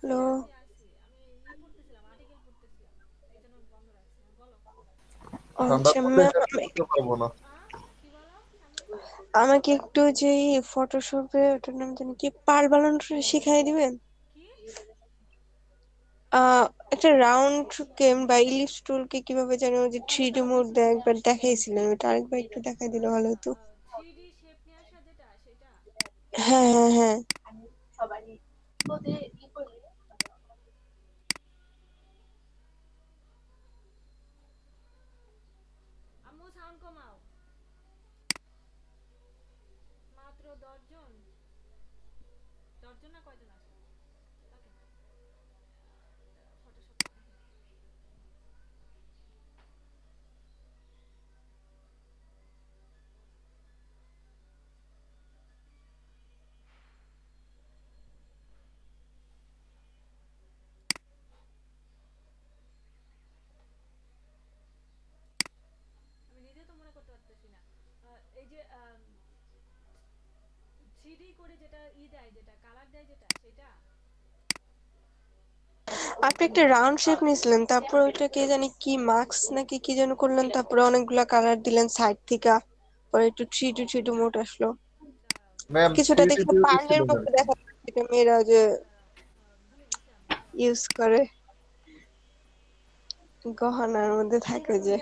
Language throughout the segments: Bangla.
হ্যালো। ঠান্ডা আচ্ছা পড়লে ম্যাম, এটা করতে পারবো না। আমাকে একটু যে ফটোশপে ওটার নাম জানি কি, পার বানানো শিখাই দিবেন? একটা রাউন্ড কেম বা ইলিপস টুলকে কিভাবে জানি ওই যে 3D মোড দেয় একবার দেখাইছিলেন, ওটা আরেকবার একটু দেখাই দিলে ভালো হতো। হ্যাঁ হ্যাঁ হ্যাঁ। আপনি একটা রাউন্ড শেপ নিয়েছিলেন, তারপর ওইটা কে জানি কি মার্কস নাকি কি যেন করলেন, তারপরে অনেকগুলা কালার দিলেন সাইড থেকে, পরে একটু 3D মোড আসলো। ম্যাম কিছুটা 3D দেখে বিউটি ছিল পার্লের ম্যাম। মতো দেখা যাচ্ছে, যেটা মেয়েরা যে ইউজ করে, গহনার মধ্যে থাকে যে।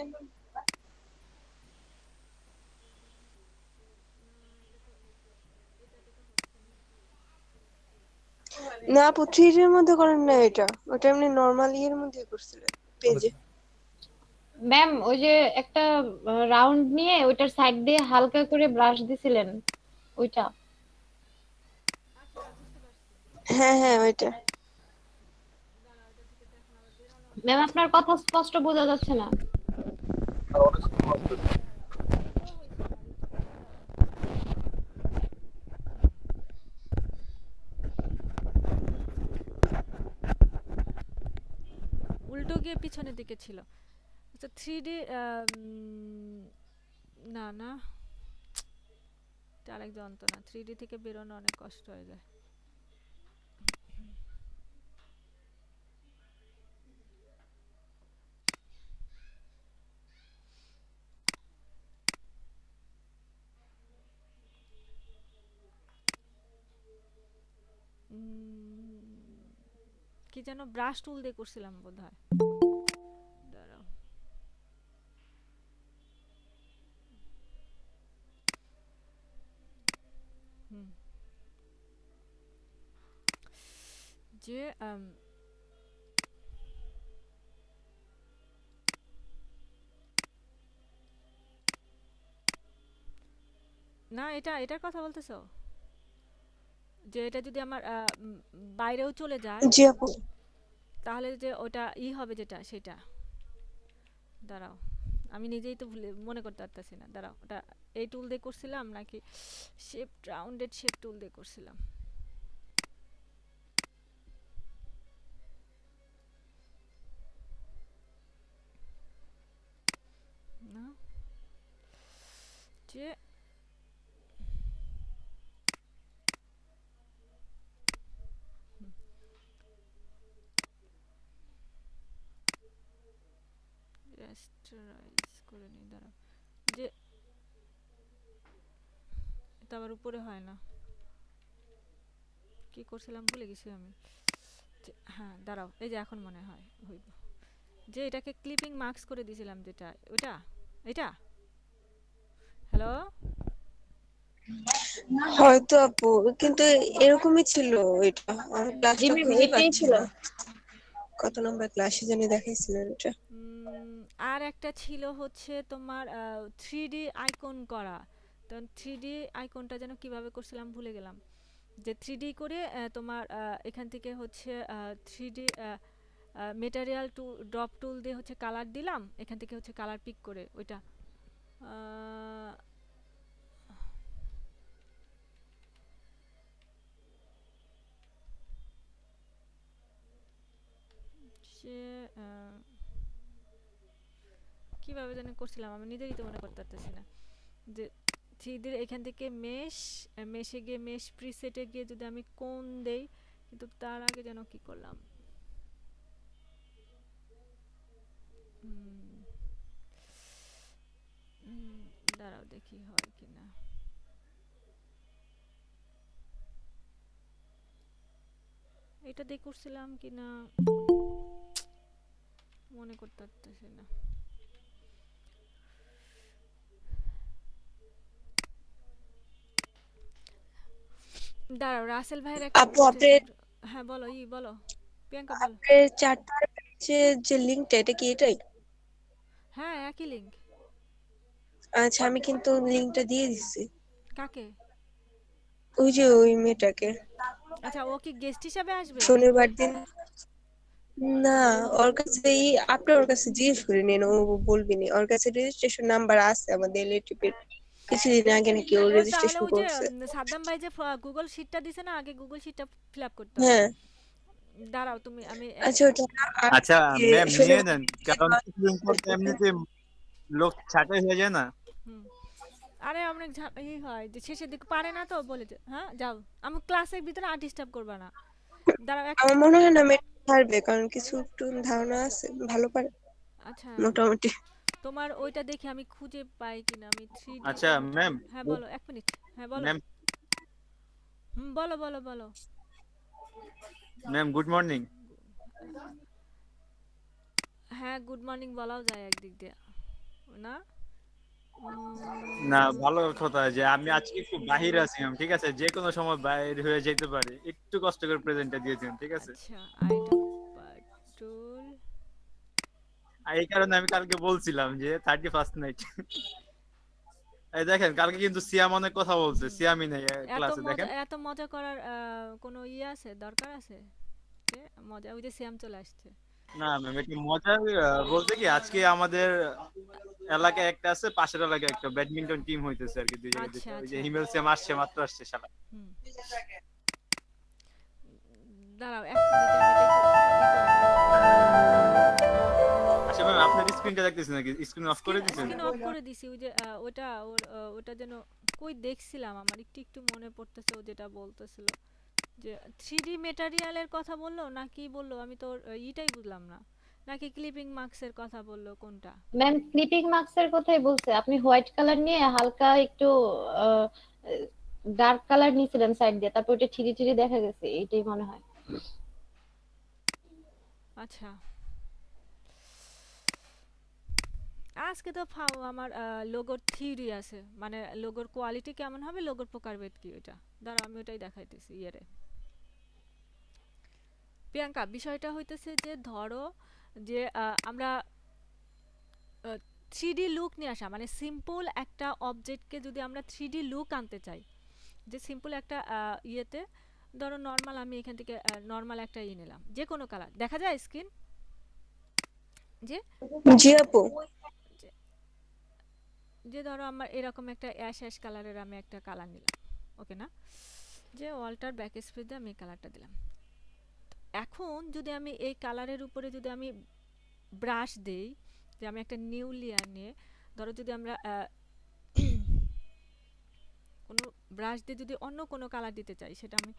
না আপু, 3D এর মধ্যে করেন না এটা, ওটা এমনি নর্মাল ইয়ের মধ্যে করছিলেন পেজে। ম্যাম ওই যে একটা রাউন্ড নিয়ে ওইটার সাইড দিয়ে হালকা করে ব্রাশ দিছিলেন ওইটা। হ্যাঁ হ্যাঁ ওইটা। ম্যাম আপনার কথা স্পষ্ট বোঝা যাচ্ছে না। আর অনেক স্লো আসতেছে। উল্টো গিয়ে পিছনের দিকে ছিল। আচ্ছা 3D, না না, এটা আরেক যন্ত্রণা, 3D থেকে বেরোনো অনেক কষ্ট হয়ে যায়। কি যেন ব্রাশ টুল দিয়ে করছিলাম বোধ হয়। দাঁড়াও। হুম, যে না, এটার কথা বলতেছো, যে এটা যদি আমার বাইরেও চলে যায়, জি আপু। তাহলে যে ওটা হবে যেটা সেটা। দাঁড়াও, আমি নিজেই তো ভুলে মনে করতে পারতেছি না। দাঁড়াও, ওটা এই টুল দিয়ে করছিলাম নাকি শেপ, রাউন্ডেড শেপ টুল দিয়ে করছিলাম? না, যে রেস্টারাইজ করে নি, দাঁড়াও, যে এটা আবার উপরে হয় না। কি করছিলাম ভুলে গেছি আমি। হ্যাঁ দাঁড়াও, এই যে এখন মনে হয় হইব, যে এটাকে ক্লিপিং মার্কস করে দিয়েছিলাম যেটা, ওটা, এটা। হ্যালো। হয়তো আপু, কিন্তু এরকমই ছিল এটা, আমি জি ক্লাসটা ম্যাম খুঁজে এটাই পাচ্ছি ছিল। না। কত নম্বর ক্লাসে জানি দেখাইছিলেন এটা। আর একটা ছিল হচ্ছে তোমার 3D আইকন করা। তখন 3D আইকনটা যেন কিভাবে করছিলাম ভুলে গেলাম। যে 3D করে তোমার এখান থেকে হচ্ছে 3D মেটেরিয়াল টুল, ড্রপ টুল দিয়ে হচ্ছে কালার দিলাম, এখান থেকে হচ্ছে কালার পিক করে ওইটা। আহ, সে কিভাবে যেন করছিলাম আমি নিজেরই তো মনে করতে পারতেছি না। যে 3D এখান থেকে মেশে গিয়ে মেশ প্রিসেটে গিয়ে যদি আমি কোণ দেই, কিন্তু তার আগে যেন কি করলাম। উম, উম, দাঁড়াও দেখি হয় কিনা। এটা দিয়ে করছিলাম কিনা মনে করতে পারতেছি না। দাঁড়াও, রাসেল ভাইয়ের একটা আপু আপনার ইন্টারেস্টিং। হ্যাঁ বলো, বলো প্রিয়াঙ্কা বলো। আপনার চার্টার যে লিঙ্কটা এটা কি এটাই? হ্যাঁ একই লিঙ্ক। আচ্ছা, আমি কিন্তু লিঙ্কটা দিয়ে দিছি কাকে? ওই যে ওই মেয়েটাকে আচ্ছা, ও কি গেস্ট হিসাবে আসবে? শনিবার দিন। না, ওর কাছে আপনার ওর কাছে জিজ্ঞেস করে নিন, ও বলবি নি। ওর কাছে রেজিস্ট্রেশন নাম্বার আছে আমাদের ইলেকট্রিকের, কিছুদিন আগে নাকি ও ও তাহলে রেজিস্ট্রেশন ওই যে করছে। সাদ্দাম ভাই যে গুগল শিটটা দিছে না, আগে গুগল শিটটা ফিল আপ করতে হবে। হ্যাঁ, দাঁড়াও তুমি, আমি আচ্ছা ওটা আর আচ্ছা যে ম্যাম নিয়ে শনিবার নেন, দিন কারণ কিছুদিন পর তো এমনিতে লোক ছাঁটাই হয়ে যায় না। হুম। আরে অনেক হয় যে শেষের দিকে পারে না তো বলে যে হ্যাঁ যাও, আমি ক্লাসের ভিতরে আর ডিস্টার্ব করবা না। দাঁড়াও এক আমার মনে হয় না মেয়েটা পারবে, কারণ কিছু একটু ধারণা আছে, ভালো পারে আচ্ছা, মোটামুটি। তোমার ওইটা দেখে আমি খুঁজে পাই কিনা, আমি 3D আচ্ছা কোনটা। ম্যাম, হ্যাঁ বলো, এক মিনিট। হ্যাঁ বলো। ম্যাম বলো বলো বলো। Ma'am good morning. হ্যাঁ গুড মর্নিং বলাও যায় একদিক দিয়ে না। না ভালো কথা যে আমি আজকে একটু বাহিরে আছি ম্যাম, ঠিক আছে, যে কোনো সময় বাইরে হয়ে যেতে পারে, একটু কষ্ট করে প্রেজেন্টটা দিয়ে দিন, ঠিক আছে। আচ্ছা, আইটা পাটুল। আর এই কারণে আমি কালকে বলছিলাম যে 31st নাইট। এই দেখেন কালকে কিন্তু সিয়াম অনেক কথা বলছে, সিয়ামই নেই ক্লাসে, দেখেন। এত মজা করার কোনো ইয়ে আছে, দরকার আছে যে মজা? ওই যে শ্যাম চলে আসছে। না ম্যাম একটু মজা বলতে কি, আজকে আমাদের এলাকায় একটা আছে, পাশের এলাকায় একটা ব্যাডমিন্টন টিম হইতেছে আর কি, দুই জায়গায় আচ্ছা দুইটা। ওই যে আচ্ছা। হিমেল সিয়াম আসছে, মাত্র আসছে শালা। হুম। দাঁড়াও এক মিনিট, আমি এটা একটু ই করে আচ্ছা ম্যাম আপনার স্ক্রিনটা দেখতেছেন নাকি? স্ক্রিন অফ করে নিই। দিয়েছেন? স্ক্রিন অফ করে দিছি। ওই যে ওটা ওর ওটা যেন কই দেখছিলাম, আমার একটু একটু মনে পড়তেছে ও যেটা বলতেছিল যে 3D মেটেরিয়ালের কথা বললো না কি বললো, আমি তো ইটাই বুঝলাম না। নাকি ক্লিপিং মার্কসের কথা বললো, কোনটা? ম্যাম ক্লিপিং মার্কসের কথাই বলছে। আপনি হোয়াইট কালার নিয়ে হালকা একটু ডার্ক কালার নিয়েছিলেন সাইড দিয়ে, তারপর ওটা ছিঁড়ি ছিঁড়ি দেখা গেছে, এইটাই মনে হয়। আচ্ছা, আজকে তো আমার লোগোর থিওরি আছে, মানে লোগোর কোয়ালিটি কেমন হবে, লোগোর প্রকারভেদ কি, ওইটা দাঁড়াও আমি ওটাই দেখাইতেছি ইয়েরে। প্রিয়াঙ্কা, বিষয়টা হইতেছে যে ধরো যে আমরা 3D লুক নিয়ে আসা, মানে সিম্পল একটা অবজেক্টকে যদি আমরা 3D লুক আনতে চাই, যে সিম্পল একটা ইয়েতে ধরো নর্মাল, আমি এখান থেকে নর্মাল একটা ইয়ে নিলাম, যে কোনো কালার দেখা যায় স্ক্রিন, যে জি আপু। যে যে ধরো আমার এরকম একটা অ্যাশ অ্যাশ কালারের আমি একটা কালার নিলাম, ওকে না, যে ওয়ালটার ব্যাক স্পেস দিয়ে আমি এই কালারটা দিলাম। এখন যদি আমি এই কালারের উপরে যদি আমি ব্রাশ দেই, যে আমি একটা নিউ লেয়ার নিয়ে ধরো যদি আমরা কোনো ব্রাশ দিয়ে যদি অন্য কোনো কালার দিতে চাই, সেটা আমি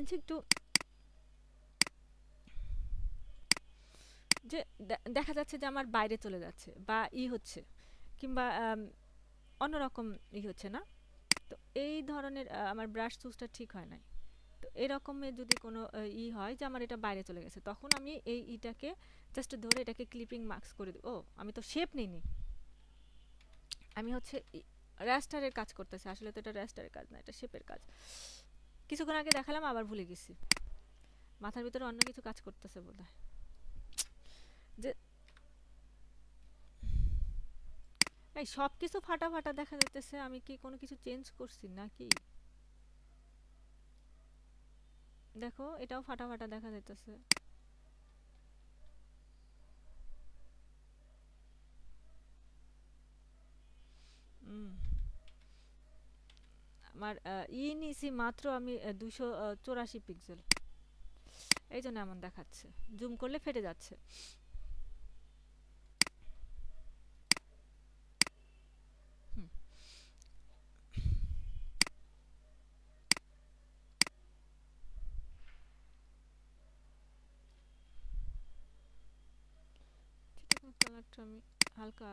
যে একটু যে দেখা যাচ্ছে যে আমার বাইরে চলে যাচ্ছে বা হচ্ছে, কিংবা অন্যরকম হচ্ছে না, তো এই ধরনের আমার ব্রাশ চুজটা ঠিক হয় নাই। তো এরকমের যদি কোনো হয় যে আমার এটা বাইরে চলে গেছে, তখন আমি এই ইটাকে জাস্ট ধরে এটাকে ক্লিপিং মার্কস করে দিই। ও আমি তো শেপ নিইনি, আমি হচ্ছে র্যাস্টারের কাজ করতেছি। আসলে তো এটা র্যাস্টারের কাজ না, এটা শেপের কাজ। কিছুক্ষণ আগে দেখালাম, আবার ভুলে গেছি, মাথার ভিতরে অন্য কিছু কাজ করতেছে বোধহয়। যে এই সব কিছু ফাটা ফাটা দেখা যাইতেছে, আমি কি কোনো কিছু চেঞ্জ করছি নাকি? দেখো এটাও ফাটা ফাটা দেখা যাইতেছে। আমার নিছি মাত্র আমি 284 পিক্সেল, এই জন্য এমন দেখাচ্ছে, জুম করলে ফেটে যাচ্ছে। কালারটা আমি হালকা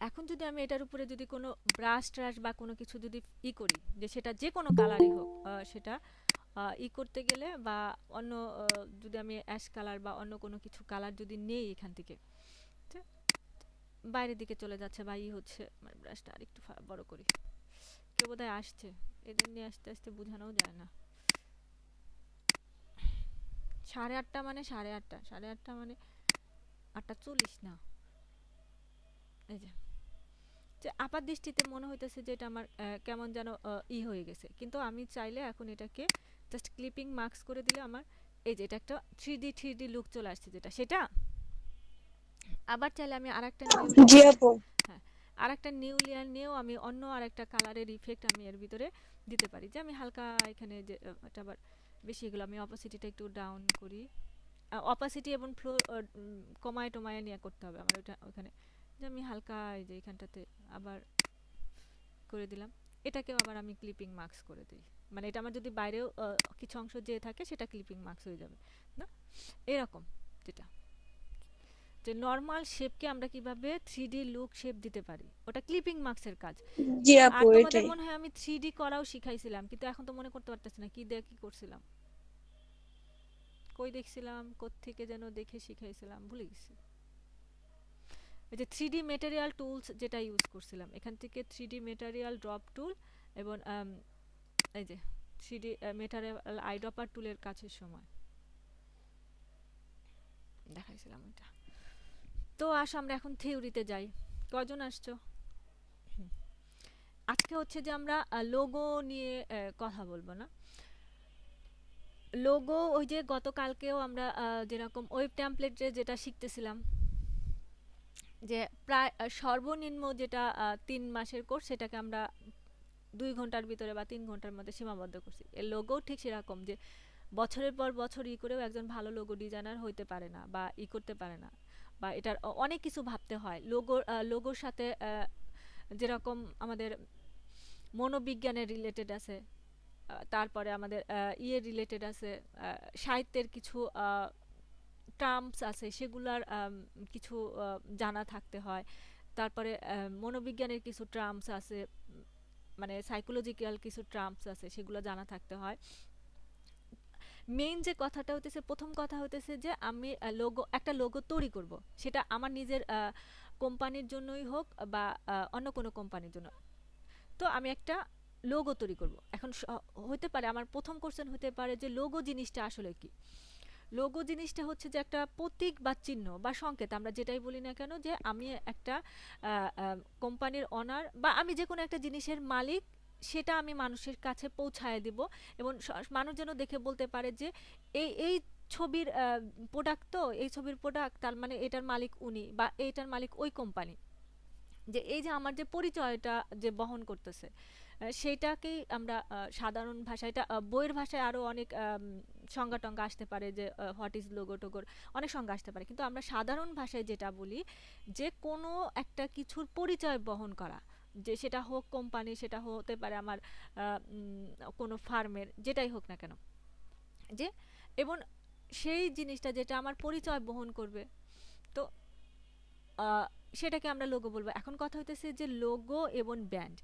এখন যদি আমি এটার উপরে যদি কোনো ব্রাশ ট্রাশ বা কোনো কিছু যদি করি, যে সেটা যে কোনো কালারই হোক, সেটা করতে গেলে বা অন্য যদি আমি অ্যাশ কালার বা অন্য কোনো কিছু কালার যদি নেই এখান থেকে, ঠিক, বাইরের দিকে চলে যাচ্ছে বা হচ্ছে, মানে ব্রাশটা আর একটু বড় করি, কেউ বোধহয় আসছে, এদের নিয়ে আস্তে আস্তে বোঝানোও যায় না। 8:30 মানে 8:30, 8:30 মানে 8:40 না, এই যে আপাত দৃষ্টিতে মনে হইতেছে যে এটা আমার কেমন যেন হয়ে গেছে, কিন্তু আমি চাইলে এখন এটাকে জাস্ট ক্লিপিং মার্কস করে দিলে আমার এই যে এটা একটা 3D লুক চলে আসছে, যেটা সেটা আবার চাইলে আমি আরেকটা নিউ জি আপু। হ্যাঁ, আরেকটা নিউ লেয়ার নিয়েও আমি অন্য আরেকটা কালারের ইফেক্ট আমি এর ভিতরে দিতে পারি। যে আমি হালকা এখানে যে এটা আবার বেশি, এগুলো আমি অপাসিটিটা একটু ডাউন করি, অপাসিটি এবং ফ্লো কমায় টমায় নিয়ে করতে হবে আমার ওটা ওখানে, যে আমি হালকা এই যে এখানটাতে আবার করে দিলাম, এটাকেও আবার আমি ক্লিপিং মার্কস করে দিই, মানে এটা আমার যদি বাইরেও কিছু অংশ যে থাকে সেটা ক্লিপিং মার্কস হয়ে যাবে না, এরকম। যেটা যে নর্মাল শেপকে আমরা কিভাবে 3D লুক শেপ দিতে পারি, ওটা ক্লিপিং মার্কসের কাজ। জি আর আপু তোমাদের এটাই। মনে হয় আমি 3D করাও শিখাইছিলাম, কিন্তু এখন তো মনে করতে পারতেছি না কি দিয়ে কি করছিলাম, কই দেখছিলাম, কোত্থেকে যেন দেখে শিখাইছিলাম, ভুলে গেছি। এই যে 3D ম্যাটেরিয়াল টুলস যেটা ইউজ করছিলাম, এখান থেকে 3D ম্যাটেরিয়াল ড্রপ টুল এবং এই যে 3D ম্যাটেরিয়াল আইড্রপার টুলের কাছের সময় দেখাইছিলাম এটা। তো আসো আমরা এখন থিওরিতে যাই। কয়জন আসছো? আজকে হচ্ছে যে আমরা লোগো নিয়ে কথা বলবো না। লোগো ওই যে গতকালকেও আমরা যেরকম ওয়েব টেমপ্লেটে যেটা শিখতেছিলাম, যে প্রায় সর্বনিম্ন যেটা 3 মাসের কোর্স, সেটাকে আমরা 2 ঘন্টার ভিতরে বা 3 ঘন্টার মধ্যে সীমাবদ্ধ করছি। এর লোগো ঠিক সেরকম, যে বছরের পর বছর করেও একজন ভালো লোগো ডিজাইনার হইতে পারে না বা করতে পারে না, বা এটার অনেক কিছু ভাবতে হয়। লোগোর সাথে যেরকম আমাদের মনোবিজ্ঞানের রিলেটেড আছে, তারপরে আমাদের রিলেটেড আছে, সাহিত্যের কিছু টার্মস আছে, সেগুলার কিছু জানা থাকতে হয়। তারপরে মনোবিজ্ঞানের কিছু টার্মস আছে, মানে সাইকোলজিক্যাল কিছু টার্মস আছে, সেগুলো জানা থাকতে হয়। মেইন যে কথাটা হইতেছে, প্রথম কথা হইতেছে যে আমি একটা লোগো তৈরি করব, সেটা আমার নিজের কোম্পানির জন্যই হোক বা অন্য কোনো কোম্পানির জন্য। তো আমি একটা লোগো তৈরি করব। এখন হতে পারে আমার প্রথম কোশ্চেন হতে পারে যে লোগো জিনিসটা আসলে কি। লোগো জিনিসটা হচ্ছে যে একটা প্রতীক বা চিহ্ন বা সংকেত, আমরা যেটাই বলি না কেন, যে আমি একটা কোম্পানির অনার বা আমি যে কোনো একটা জিনিসের মালিক, সেটা আমি মানুষের কাছে পৌঁছায় দিব, এবং মানুষ যেন দেখে বলতে পারে যে এই ছবির প্রোডাক্ট, তো এই ছবির প্রোডাক্ট, তার মানে এটার মালিক উনি বা এইটার মালিক ওই কোম্পানি। যে এই যে আমার যে পরিচয়টা যে বহন করতেছে, সেইটাকেই আমরা সাধারণ ভাষায়, এটা বইয়ের ভাষায় আরও অনেক সংজ্ঞা টঙ্গা আসতে পারে, যে হোয়াট ইজ লোগো টোগোর অনেক সংজ্ঞা আসতে পারে, কিন্তু আমরা সাধারণ ভাষায় যেটা বলি, যে কোনো একটা কিছুর পরিচয় বহন করা, যে সেটা হোক কোম্পানি, সেটা হতে পারে আমার কোনো ফার্মের, যেটাই হোক না কেন, যে এবং সেই জিনিসটা যেটা আমার পরিচয় বহন করবে, তো সেটাকে আমরা লোগো বলবো। এখন কথা হইতেছে যে লোগো এবং ব্যান্ড,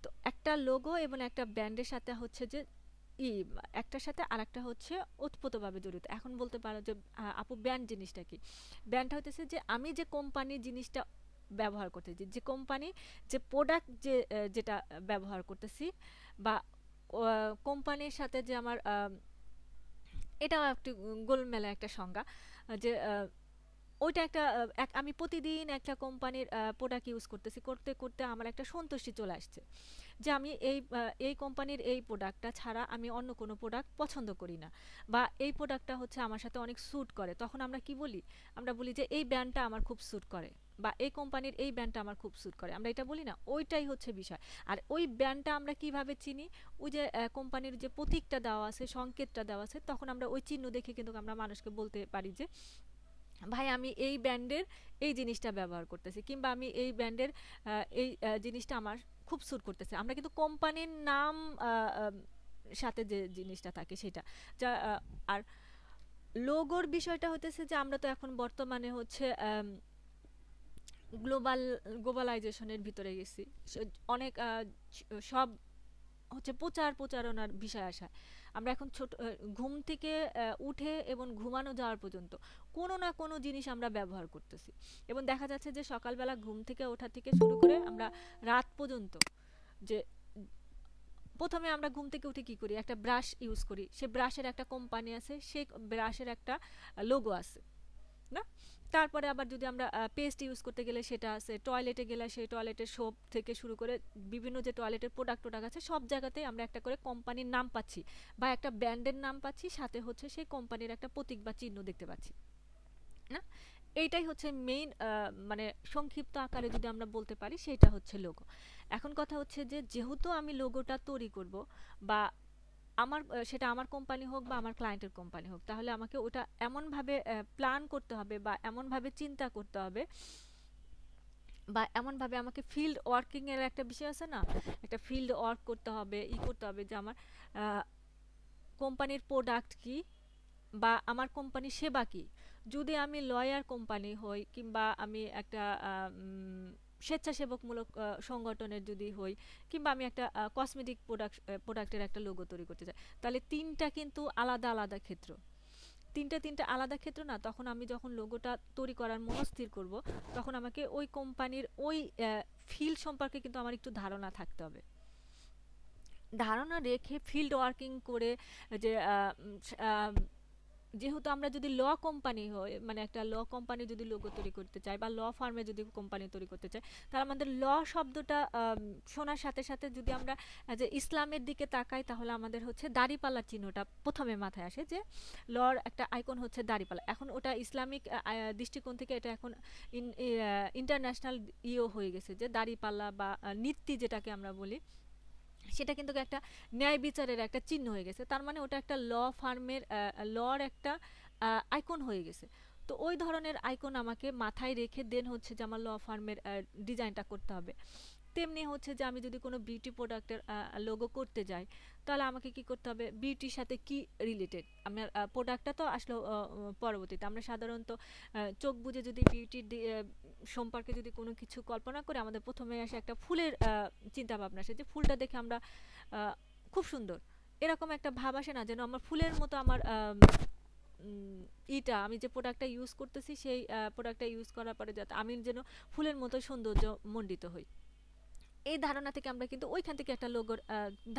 তো একটা লোগো এবং একটা ব্যান্ডের সাথে হচ্ছে যে ই একটার সাথে আরেকটা হচ্ছে ওতপ্রোতভাবে জড়িত। এখন বলতে পারো যে আপু ব্যান্ড জিনিসটা কি? ব্যান্ডটা হইতেছে যে আমি যে কোম্পানির জিনিসটা ব্যবহার করতেছি, যে কোম্পানি যে প্রোডাক্ট যেটা ব্যবহার করতেছি, বা কোম্পানির সাথে যে আমার এটাও একটি গোলমেলা একটা সংজ্ঞা, যে ওইটা একটা আমি প্রতিদিন একটা কোম্পানির প্রোডাক্ট ইউজ করতেছি, করতে করতে আমার একটা সন্তুষ্টি চলে আসছে, যে আমি এই কোম্পানির এই প্রোডাক্টটা ছাড়া আমি অন্য কোনো প্রোডাক্ট পছন্দ করি না, বা এই প্রোডাক্টটা হচ্ছে আমার সাথে অনেক স্যুট করে। তখন আমরা কি বলি? আমরা বলি যে এই ব্র্যান্ডটা আমার খুব স্যুট করে, বা এই কোম্পানির এই ব্র্যান্ডটা আমার খুব স্যুট করে, আমরা এটা বলি না? ওইটাই হচ্ছে বিষয়। আর ওই ব্র্যান্ডটা আমরা কিভাবে চিনি? ওই যে কোম্পানির যে প্রতীকটা দেওয়া আছে, সংকেতটা দেওয়া আছে, তখন আমরা ওই চিহ্ন দেখে কিন্তু আমরা মানুষকে বলতে পারি যে ভাই আমি এই ব্র্যান্ডের এই জিনিসটা ব্যবহার করতেছি, কিংবা আমি এই ব্র্যান্ডের এই জিনিসটা আমার খুব স্যুট করতেছে। আমরা কিন্তু কোম্পানির নাম সাথে যে জিনিসটা থাকে সেটা যা আর লোগোর বিষয়টা হতেছে যে আমরা তো এখন বর্তমানে হচ্ছে গ্লোবালাইজেশনের ভিতরে গেছি। অনেক সব হচ্ছে প্রচারণার বিষয় আসা। আমরা এখন ছোট ঘুম থেকে উঠে এবং ঘুমানো যাওয়ার পর্যন্ত কোনো না কোনো জিনিস আমরা ব্যবহার করতেছি, এবং দেখা যাচ্ছে যে সকালবেলা ঘুম থেকে ওঠা থেকে শুরু করে আমরা রাত পর্যন্ত যে প্রথমে আমরা ঘুম থেকে উঠে কি করি, একটা ব্রাশ ইউজ করি, সে ব্রাশের একটা কোম্পানি আছে, সেই ব্রাশের একটা লোগো আছে না? তারপরে আবার যদি আমরা পেস্ট ইউজ করতে গেলে সেটা আছে, টয়লেটে গেলে সেই টয়লেটের সোপ থেকে শুরু করে বিভিন্ন যে টয়লেটের প্রোডাক্ট আছে সব জায়গাতেই আমরা একটা করে কোম্পানির নাম পাচ্ছি বা একটা ব্র্যান্ডের নাম পাচ্ছি, সাথে হচ্ছে সেই কোম্পানির একটা প্রতীক বা চিহ্ন দেখতে পাচ্ছি না? এইটাই হচ্ছে মেইন, মানে সংক্ষিপ্ত আকারে যদি আমরা বলতে পারি সেটা হচ্ছে লোগো। এখন কথা হচ্ছে যে যেহেতু আমি লোগোটা তৈরি করব বা আমার সেটা আমার কোম্পানি হোক বা আমার ক্লায়েন্টের কোম্পানি হোক, তাহলে আমাকে ওটা এমনভাবে প্ল্যান করতে হবে বা এমনভাবে চিন্তা করতে হবে বা এমনভাবে আমাকে ফিল্ড ওয়ার্কিং এর একটা বিষয় আছে না, একটা ফিল্ড ওয়ার্ক করতে হবে, করতে হবে যে আমার কোম্পানির প্রোডাক্ট কি বা আমার কোম্পানির সেবা কি। যদি আমি লয়ার কোম্পানি হই কিংবা আমি একটা স্বেচ্ছাসেবকমূলক সংগঠনের যদি হই, কিংবা আমি একটা কসমেটিক প্রোডাক্টের একটা লোগো তৈরি করতে চাই, তাহলে তিনটা কিন্তু আলাদা আলাদা ক্ষেত্র, তিনটা আলাদা ক্ষেত্র না? তখন আমি যখন লোগোটা তৈরি করার মনস্থির করব, তখন আমাকে ওই কোম্পানির ওই ফিল্ড সম্পর্কে কিন্তু আমার একটু ধারণা থাকতে হবে। ধারণা রেখে ফিল্ড ওয়ার্কিং করে যে যেহেতু আমরা যদি ল কোম্পানি হই, মানে একটা ল কোম্পানি যদি লোগো তৈরি করতে চাই বা ল ফার্মে যদি কোম্পানি তৈরি করতে চাই, তাহলে আমাদের ল শব্দটা শোনার সাথে সাথে যদি আমরা যে ইসলামের দিকে তাকাই, তাহলে আমাদের হচ্ছে দাড়িপাল্লার চিহ্নটা প্রথমে মাথায় আসে, যে লর একটা আইকন হচ্ছে দাড়িপাল্লা। এখন ওটা ইসলামিক দৃষ্টিকোণ থেকে এটা এখন ইন্টারন্যাশনাল হয়ে গেছে, যে দাড়িপাল্লা বা নীতি যেটাকে আমরা বলি, সেটা কিন্তু একটা ন্যায় বিচারের একটা চিহ্ন হয়ে গেছে। তার মানে ওটা একটা ল ফার্মের লর একটা আইকন হয়ে গেছে। তো ওই ধরনের আইকন আমাকে মাথায় রেখে দেন হচ্ছে যে আমার ল ফার্মের ডিজাইনটা করতে হবে। তেমনি হচ্ছে যে আমি যদি কোনো বিউটি প্রোডাক্টের লোগো করতে যাই, তাহলে আমাকে কি করতে হবে, বিউটির সাথে কি রিলেটেড আমার প্রোডাক্টটা তো আসলো পরবর্তীতে। আমরা সাধারণত চোখ বুজে যদি বিউটির সম্পর্কে যদি কোনো কিছু কল্পনা করে, আমাদের প্রথমে আসে একটা ফুলের চিন্তা ভাবনা আসে, যে ফুলটা দেখে আমরা খুব সুন্দর এরকম একটা ভাব আসে না, যেন আমার ফুলের মতো আমার আমি যে প্রোডাক্টটা ইউজ করতেছি সেই প্রোডাক্টটা ইউজ করার পরে যাতে আমি যেন ফুলের মতো সৌন্দর্য মণ্ডিত হই। এই ধারণা থেকে আমরা কিন্তু ওইখান থেকে একটা লোগোর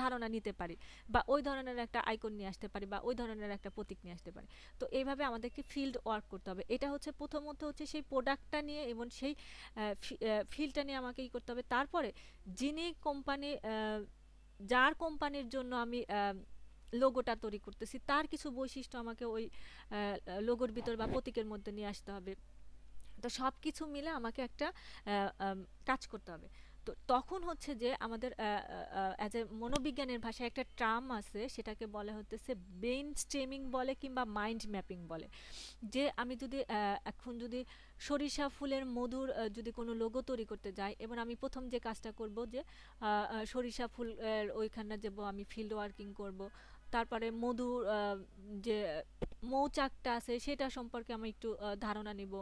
ধারণা নিতে পারি বা ওই ধরনের একটা আইকন নিয়ে আসতে পারি বা ওই ধরনের একটা প্রতীক নিয়ে আসতে পারি। তো এইভাবে আমাদেরকে ফিল্ড ওয়ার্ক করতে হবে। এটা হচ্ছে প্রথমত হচ্ছে সেই প্রোডাক্টটা নিয়ে এবং সেই ফিল্ডটা নিয়ে আমাকে ই করতে হবে। তারপরে যিনি কোম্পানি যার কোম্পানির জন্য আমি লোগোটা তৈরি করতেছি, তার কিছু বৈশিষ্ট্য আমাকে ওই লোগোর ভিতর বা প্রতীকের মধ্যে নিয়ে আসতে হবে। তো সব কিছু মিলে আমাকে একটা কাজ করতে হবে। তো তখন হচ্ছে যে আমাদের অ্যাজ এ মনোবিজ্ঞানের ভাষায় একটা টার্ম আছে, সেটাকে বলে হচ্ছে ব্রেইন স্টেমিং বলে কিংবা মাইন্ড ম্যাপিং বলে। যে আমি যদি এখন যদি সরিষা ফুলের মধুর যদি কোনো লোগো তৈরি করতে যাই, এবং আমি প্রথম যে কাজটা করব যে সরিষা ফুল ওইখানে যাব, আমি ফিল্ড ওয়ার্কিং করব। তারপরে মধুর যে মৌচাকটা আছে সেটা সম্পর্কে আমি একটু ধারণা নিব,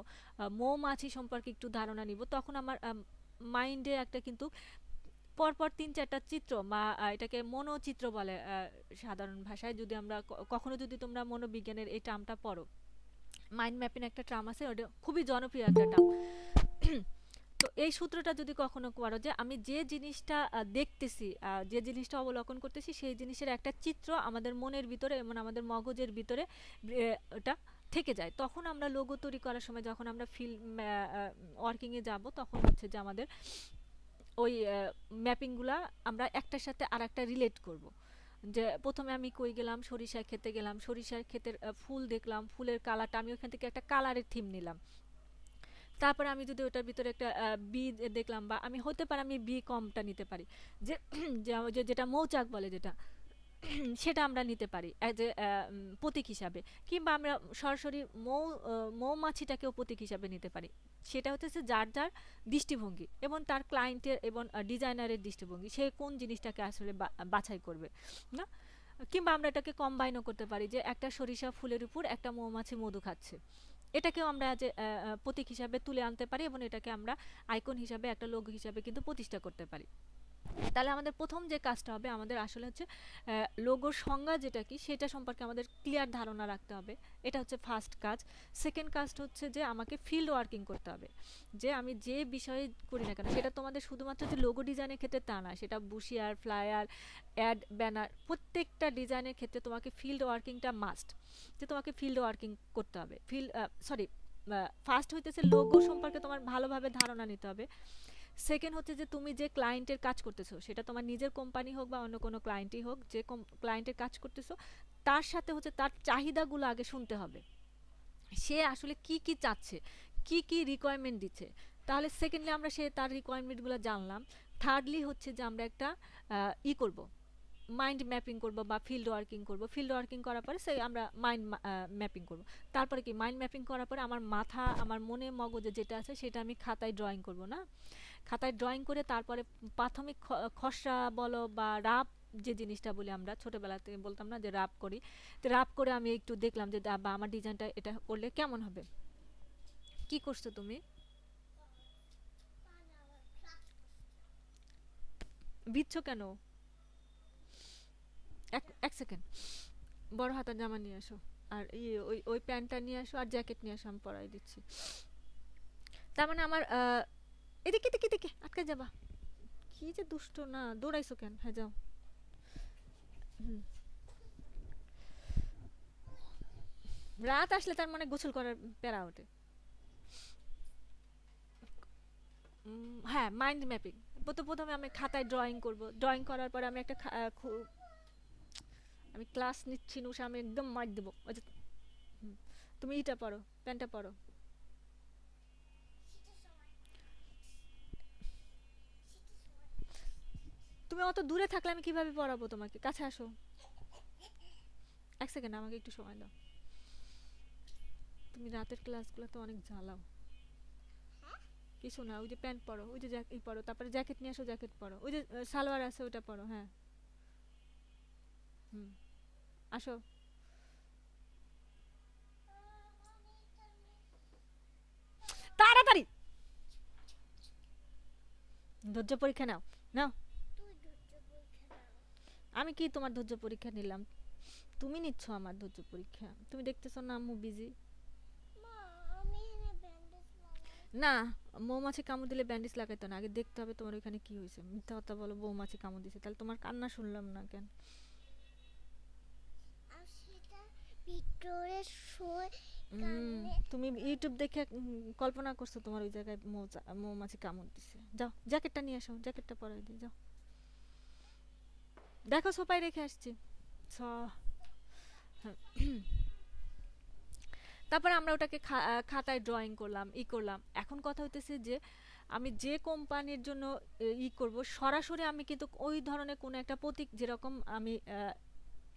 মৌমাছি সম্পর্কে একটু ধারণা নিব। তখন আমার মাইন্ডে একটা কিন্তু পরপর ৩-৪টা চিত্র বা এটাকে মনোচিত্র বলে সাধারণ ভাষায়। যদি আমরা কখনো যদি তোমরা মনোবিজ্ঞানের এই টার্মটা পড়ো, মাইন্ড ম্যাপিং একটা টার্ম আছে, ওটা খুবই জনপ্রিয় একটা টার্ম। তো এই সূত্রটা যদি কখনো করো, যে আমি যে জিনিসটা দেখতেছি, যে জিনিসটা অবলোকন করতেছি, সেই জিনিসের একটা চিত্র আমাদের মনের ভিতরে এবং আমাদের মগজের ভিতরে ওটা থেকে যায়, তখন আমরা লোগো তৈরি করার সময় যখন আমরা ফিল্ড ওয়ার্কিংয়ে যাব, তখন হচ্ছে যে আমাদের ওই ম্যাপিংগুলা আমরা একটার সাথে আর একটা রিলেট করব। যে প্রথমে আমি কই গেলাম, সরিষার ক্ষেতে গেলাম, সরিষার ক্ষেতের ফুল দেখলাম, ফুলের কালারটা আমি ওখান থেকে একটা কালারের থিম নিলাম। তারপরে আমি যদি ওটার ভিতরে একটা বি দেখলাম, বা আমি হতে পারে আমি বি কমটা নিতে পারি, যে যেটা মৌচাক বলে, যেটা সেটা আমরা নিতে পারি অ্যাজ এ প্রতীক হিসাবে, কিংবা আমরা সরাসরি মৌমাছিটাকেও প্রতীক হিসাবে নিতে পারি। সেটা হচ্ছে যার যার দৃষ্টিভঙ্গি এবং তার ক্লায়েন্টের এবং ডিজাইনারের দৃষ্টিভঙ্গি, সে কোন জিনিসটাকে আসলে বাছাই করবে না। কিংবা আমরা এটাকে কম্বাইনও করতে পারি, যে একটা সরিষা ফুলের উপর একটা মৌমাছি মধু খাচ্ছে, এটাকেও আমরা যে প্রতীক হিসাবে তুলে আনতে পারি এবং এটাকে আমরা আইকন হিসাবে, একটা লোগো হিসাবে কিন্তু প্রতিষ্ঠা করতে পারি। তাহলে আমাদের প্রথম যে কাজটা হবে, আমাদের আসলে হচ্ছে লোগোর সংজ্ঞা যেটা কি সেটা সম্পর্কে আমাদের ক্লিয়ার ধারণা রাখতে হবে। এটা হচ্ছে ফার্স্ট কাজ। সেকেন্ড কাজটা হচ্ছে যে আমাকে ফিল্ড ওয়ার্কিং করতে হবে, যে আমি যে বিষয়ে করি না কেন, সেটা তোমাদের শুধুমাত্র যে লোগো ডিজাইনের ক্ষেত্রে তা না, সেটা বুশিয়ার, ফ্লায়ার, অ্যাড, ব্যানার, প্রত্যেকটা ডিজাইনের ক্ষেত্রে তোমাকে ফিল্ড ওয়ার্কিংটা মাস্ট, যে তোমাকে ফিল্ড ওয়ার্কিং করতে হবে। ফার্স্ট হইতেছে লোগো সম্পর্কে তোমার ভালোভাবে ধারণা নিতে হবে। সেকেন্ড হচ্ছে যে তুমি যে ক্লায়েন্টের কাজ করতেছো, সেটা তোমার নিজের কোম্পানি হোক বা অন্য কোনো ক্লায়েন্টই হোক, যে ক্লায়েন্টের কাজ করতেছো তার সাথে হচ্ছে তার চাহিদাগুলো আগে শুনতে হবে, সে আসলে কি কি চাচ্ছে, কি কি রিকোয়ারমেন্ট দিচ্ছে। তাহলে সেকেন্ডলি আমরা তার রিকোয়ারমেন্টগুলো জানলাম। থার্ডলি হচ্ছে যে আমরা একটা করব, মাইন্ড ম্যাপিং করব বা ফিল্ড ওয়ার্কিং করব। ফিল্ড ওয়ার্কিং করার পরে সেই আমরা মাইন্ড ম্যাপিং করব। তারপরে কি মাইন্ড ম্যাপিং করার পরে আমার আমার মনে মগজে যেটা আছে সেটা আমি খাতায় ড্রয়িং করব না, খাতায় ড্রয়িং করে তারপরে প্রাথমিক খসড়া বলো বা রাফ, যে জিনিসটা বলি আমরা ছোটোবেলাতে বলতাম না যে রাফ করি, তো রাফ করে আমি একটু দেখলাম যে বা আমার ডিজাইনটা এটা করলে কেমন হবে। কি করছো তুমি? ভিজছো কেন? এক সেকেন্ড, বড় হাতার জামা নিয়ে আসো, আর ওই ওই প্যান্টটা নিয়ে আসো, আর জ্যাকেট নিয়ে আসো, আমি পরাই দিচ্ছি। তার মানে আমার এদিকে এদিকে এদিকে আটকে যাবা, কি যে দুষ্ট না, দৌড়াইছো কেন? হ্যাঁ যাও। রাত আসলে তার মানে গোসল করার প্যারা ওঠে। হ্যাঁ, মাইন্ড ম্যাপিং। প্রথমে আমি খাতায় ড্রয়িং করব, ড্রয়িং করার পরে আমি একটা আমি ক্লাস নিচ্ছি নুসা, আমি একদম মার দেবো। তুমি এটা পড়ো, প্যান্টটা পরো। তুমি অত দূরে থাকলে আমি কিভাবে পড়াবো তোমাকে? কাছে আসো, এক সেকেন্ড আমাকে একটু সময় দাও। তুমি রাতের ক্লাসগুলো তো অনেক জ্বালাও। কিছু না, ওই যে প্যান্ট পরো, ওই যে জ্যাকেট পরো, তারপরে জ্যাকেট নিয়ে আসো, জ্যাকেট পরো, ওই যে সালোয়ার আছে ওটা পরো। হ্যাঁ, আসো। তাড়াতাড়ি ধৈর্য পরীক্ষা নাও, নাও। আমি কি তোমার ধৈর্য পরীক্ষা নিলাম? তুমি নিচ্ছ আমার ধৈর্য পরীক্ষা। তুমি দেখতেছো না আম্মু বিজি। না, মৌমাছি কামড় দিলে ব্যান্ডেজ লাগাইতো না, আগে দেখতে হবে তোমার ওইখানে কি হয়েছে। মিথ্যা কথা বলো, মৌমাছি কামড় দিছে, তাহলে তোমার কান্না শুনলাম না কেন? তুমি ইউটিউব দেখে কল্পনা করছো তোমার ওই জায়গায় মৌমাছি কামড় দিছে। যাও জ্যাকেটটা নিয়ে আসো, জ্যাকেটটা পরাই দিই, যাও। দেখো সোপায় রেখে আসছি। তারপরে আমরা ওটাকে খাতায় ড্রয়িং করলাম, করলাম। এখন কথা হইতেছে যে আমি যে কোম্পানির জন্য করব, সরাসরি আমি কিন্তু ওই ধরনের কোনো একটা প্রতীক যেরকম আমি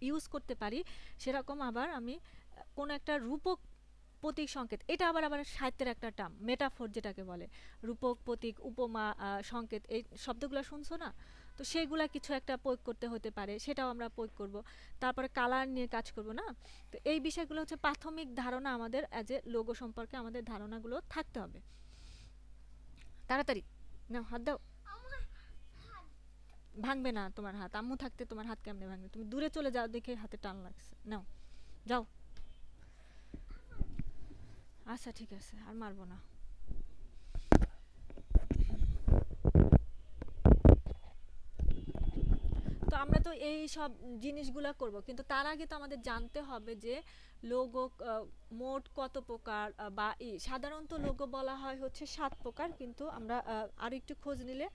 ইউজ করতে পারি, সেরকম আবার আমি কোনো একটা রূপক প্রতীক সংকেত, এটা আবার সাহিত্যের একটা টার্ম, মেটাফোর যেটাকে বলে। রূপক, প্রতীক, উপমা, সংকেত, এই শব্দগুলো শুনছো না? তো সেইগুলা কিছু একটা প্রয়োগ করতে হতে পারে, সেটাও আমরা প্রয়োগ করব। তারপরে কালার নিয়ে কাজ করব না? তো এই বিষয়গুলো হচ্ছে প্রাথমিক ধারণা, আমাদের অ্যাজ এ লোগো সম্পর্কে আমাদের ধারণাগুলো থাকতে হবে। তাড়াতাড়ি নাও, হাত দাও। ভাঙবে না তোমার হাত, আম্মু থাকতে তোমার হাত কেমনে ভাঙবে? তুমি দূরে চলে যাও, দেখে হাতে টান লাগছে। নাও যাও। আচ্ছা ঠিক আছে, আর মারবো না। তো আমরা তো এই সব জিনিসগুলো করব, কিন্তু তার আগে তো আমাদের জানতে হবে যে লোগো মোট কত প্রকার, বা সাধারণত লোগো বলা হয় হচ্ছে 7 প্রকার, কিন্তু আমরা আর একটু খোঁজ নিলে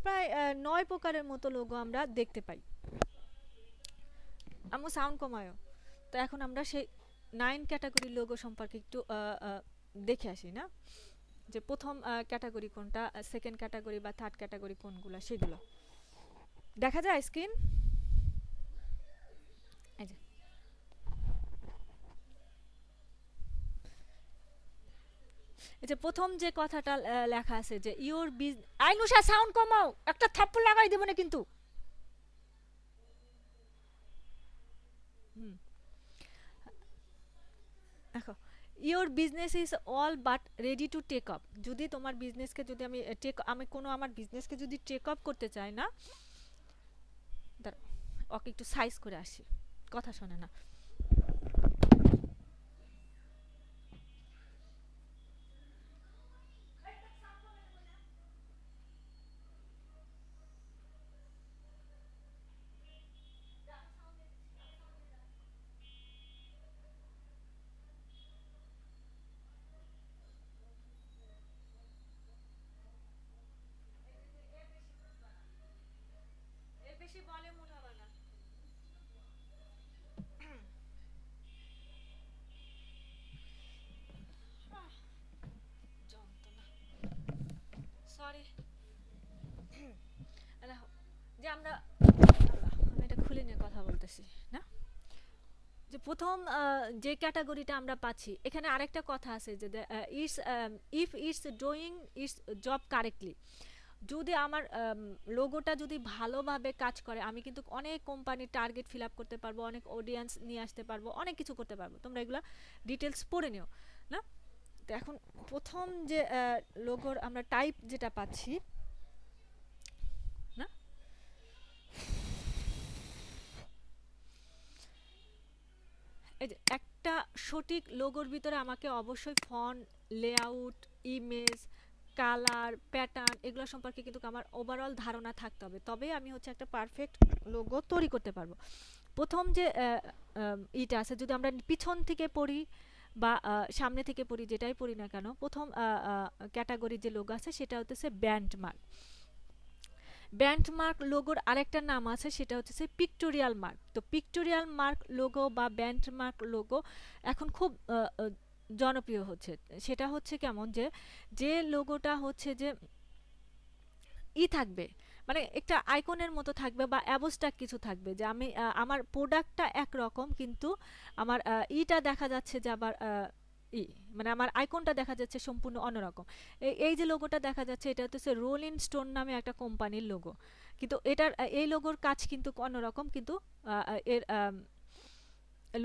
প্রায় 9 প্রকারের মতো লোগো আমরা দেখতে পাই। আমি সাউন্ড কমায়ও। তো এখন আমরা সেই 9 ক্যাটাগরি লোগো সম্পর্কে একটু দেখে আসি না, যে প্রথম ক্যাটাগরি কোনটা, সেকেন্ড ক্যাটাগরি বা থার্ড ক্যাটাগরি কোনগুলো, সেগুলো দেখা যায় স্ক্রিন। এই যে প্রথম যে কথাটা লেখা আছে যে ইওর আইনুষা সাউন্ড কমাও, একটা থাপ্পড় লাগাই দেব না কিন্তু। হুম, দেখো, your business is all but ready to take up. যদি তোমার বিজনেসকে যদি আমি কোনো আমার বিজনেসকে যদি টেক আপ করতে চাই না, দাঁড়াও ওকে একটু সাইজ করে আসি, কথা শোনে না। এর বেশি ভলিউম উঠাবা না। যন্ত্রণা, সরি। যে আমরা আমি এটা খুলে নিয়ে কথা বলতেছি না, যে প্রথম যে ক্যাটাগরিটা আমরা পাচ্ছি, এখানে আরেকটা কথা আছে যে it's if it's doing it's job correctly. যদি আমার লোগোটা যদি ভালোভাবে কাজ করে, আমি কিন্তু অনেক কোম্পানির টার্গেট ফিল আপ করতে পারবো, অনেক অডিয়েন্স নিয়ে আসতে পারবো, অনেক কিছু করতে পারবো। তোমরা এগুলো ডিটেলস পড়ে নিও না। তো এখন প্রথম যে লোগোর আমরা টাইপ যেটা পাচ্ছি না, এই যে একটা সঠিক লোগোর ভিতরে আমাকে অবশ্যই font, layout, image, colour, pattern এগুলো সম্পর্কে কিন্তু আমার ওভারঅল ধারণা থাকতে হবে, তবে আমি হচ্ছে একটা পারফেক্ট লোগো তৈরি করতে পারবো। প্রথম যে ইটা আছে, যদি আমরা পিছন থেকে পড়ি বা সামনে থেকে পড়ি, যেটাই পড়ি না কেন, প্রথম ক্যাটাগরি যে লোগো আছে সেটা হচ্ছে ব্যান্ডমার্ক। ব্যান্ডমার্ক লোগোর আরেকটা নাম আছে, সেটা হচ্ছে পিক্টোরিয়াল মার্ক। তো পিক্টোরিয়াল মার্ক লোগো বা ব্যান্ডমার্ক লোগো এখন খুব জনপ্রিয় হচ্ছে। সেটা হচ্ছে কেমন, যে যে লোগোটা হচ্ছে যে থাকবে, মানে একটা আইকনের মতো থাকবে বা অ্যাবস্ট্রাক্ট কিছু থাকবে, যে আমি আমার প্রোডাক্টটা একরকম কিন্তু আমার ইটা দেখা যাচ্ছে যে আবার মানে আমার আইকনটা দেখা যাচ্ছে সম্পূর্ণ অন্যরকম। এই যে লোগোটা দেখা যাচ্ছে, এটা হচ্ছে রোলিং স্টোন নামে একটা কোম্পানির লোগো, কিন্তু এটার এই লোগোর কাজ কিন্তু অন্যরকম, কিন্তু এর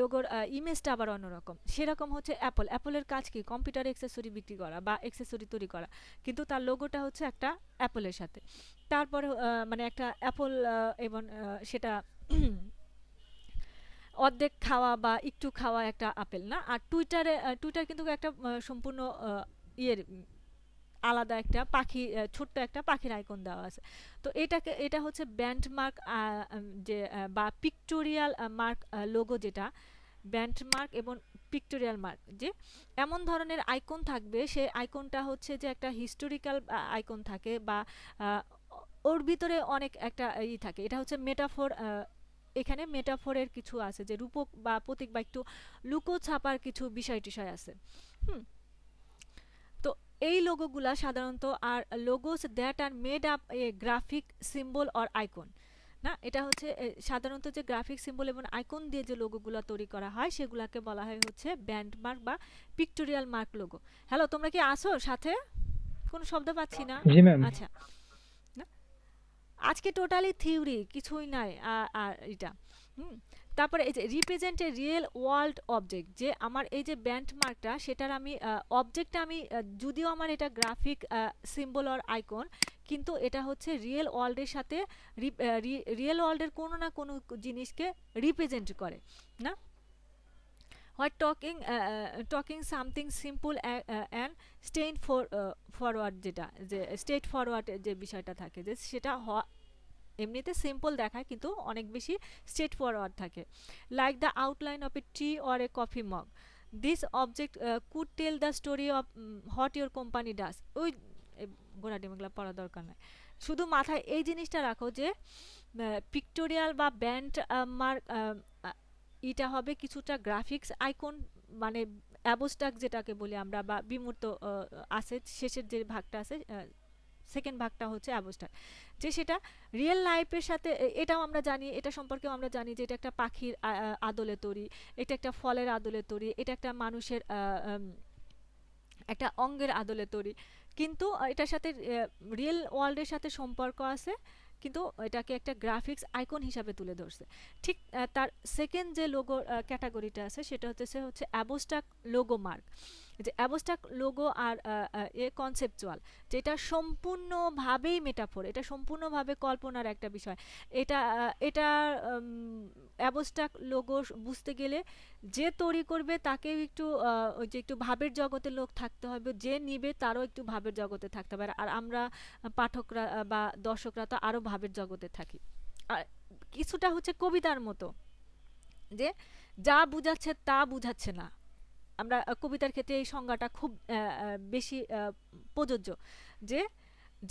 লোগোর ইমেজটা আবার অন্যরকম। সেরকম হচ্ছে অ্যাপলের কাজ কি, কম্পিউটার অ্যাক্সেসরি বিক্রি করা বা অ্যাক্সেসরি তৈরি করা, কিন্তু তার লোগোটা হচ্ছে একটা অ্যাপলের সাথে। তারপরে মানে একটা অ্যাপল, এবং সেটা অর্ধেক খাওয়া বা একটু খাওয়া একটা আপেল না। আর টুইটার কিন্তু একটা সম্পূর্ণ ইয়ের আলাদা একটা পাখি, ছোট্ট একটা পাখির আইকন দেওয়া আছে। তো এটা হচ্ছে ব্যান্ডমার্ক, যে বা পিক্টোরিয়াল মার্ক লোগো, যেটা ব্যান্ডমার্ক এবং পিক্টোরিয়াল মার্ক, যে এমন ধরনের আইকন থাকবে, সে আইকনটা হচ্ছে যে একটা হিস্টোরিক্যাল আইকন থাকে বা ওর ভিতরে অনেক একটা থাকে। এটা হচ্ছে মেটাফোর, এখানে মেটাফোরের কিছু আছে, যে রূপক বা প্রতীক বা একটু লুকো ছাপার কিছু বিষয় টিষয় আছে। তো এই লোগোগুলা সাধারণত আর logos that are made up a graphic symbol or icon না, এটা হচ্ছে সাধারণত যে গ্রাফিক সিম্বল এবং আইকন দিয়ে যে লোগোগুলো তৈরি করা হয় সেগুলোকে বলা হয় হচ্ছে ব্যান্ডমার্ক বা পিক্টোরিয়াল মার্ক লোগো। হ্যালো, তোমরা কি আসো সাথে? কোনো শব্দ পাচ্ছি না। জি ম্যাম। আচ্ছা, আজকে টোটালি থিওরি, কিছুই নাই। আর এটা তারপরে এই যে represent a real world object, যে আমার এই যে ব্যান্ডমার্কটা, সেটার আমি অবজেক্টটা আমি যদিও আমার এটা গ্রাফিক সিম্বল অর আইকন, কিন্তু এটা হচ্ছে রিয়েল ওয়ার্ল্ডের সাথে রিয়েল ওয়ার্ল্ডের কোনো না কোনো জিনিসকে রিপ্রেজেন্ট করে না। What talking something simple and straightforward, যেটা যে স্ট্রেট ফরওয়ার্ড যে বিষয়টা থাকে, যে সেটা এমনিতে সিম্পল দেখায় কিন্তু অনেক বেশি স্ট্রেট ফরওয়ার্ড থাকে। Like the outline of a tree or a coffee mug, this object could tell the story of what your company does. ওই গোড়া ডিমগুলো পড়া দরকার নাই, শুধু মাথায় এই জিনিসটা রাখো যে পিক্টোরিয়াল বা ব্যান্ড মার্ক এটা হবে কিছুটা গ্রাফিক্স আইকন, মানে অ্যাবস্ট্রাক্ট যেটাকে বলি আমরা, বা বিমূর্ত আছে, শেষের যে ভাগটা আছে, সেকেন্ড ভাগটা হচ্ছে অ্যাবস্ট্রাক্ট, যে সেটা রিয়েল লাইফের সাথে, এটাও আমরা জানি, এটা সম্পর্কেও আমরা জানি যে এটা একটা পাখির আদলে তৈরি, এটা একটা ফলের আদলে তৈরি, এটা একটা মানুষের একটা অঙ্গের আদলে তৈরি, কিন্তু এটার সাথে রিয়েল ওয়ার্ল্ডের সাথে সম্পর্ক আছে, কিন্তু এটাকে একটা গ্রাফিক্স আইকন হিসাবে তুলে ধরছে। ঠিক তার সেকেন্ড যে লোগো ক্যাটাগরিটা আছে সেটা হচ্ছে অ্যাবোস্ট্রাক লোগো মার্ক। যে অ্যাবোস্ট্রাক লোগো আর কনসেপচুয়াল, যেটা সম্পূর্ণভাবেই মেটাফোর, এটা সম্পূর্ণভাবে কল্পনার একটা বিষয়। এটা অ্যাবোস্ট্রাক লোগো বুঝতে গেলে যে তৈরি করবে তাকেও একটু ওই যে একটু ভাবের জগতে লোক থাকতে হবে, যে নিবে তারও একটু ভাবের জগতে থাকতে হবে। আর আমরা পাঠকরা বা দর্শকরা তো আরও ভাবের জগতে থাকি। আর কিছুটা হচ্ছে কবিতার মতো, যে যা বুঝাচ্ছে তা বুঝাচ্ছে না। আমরা কবিতার ক্ষেত্রে এই সংজ্ঞাটা খুব বেশি প্রযোজ্য, যে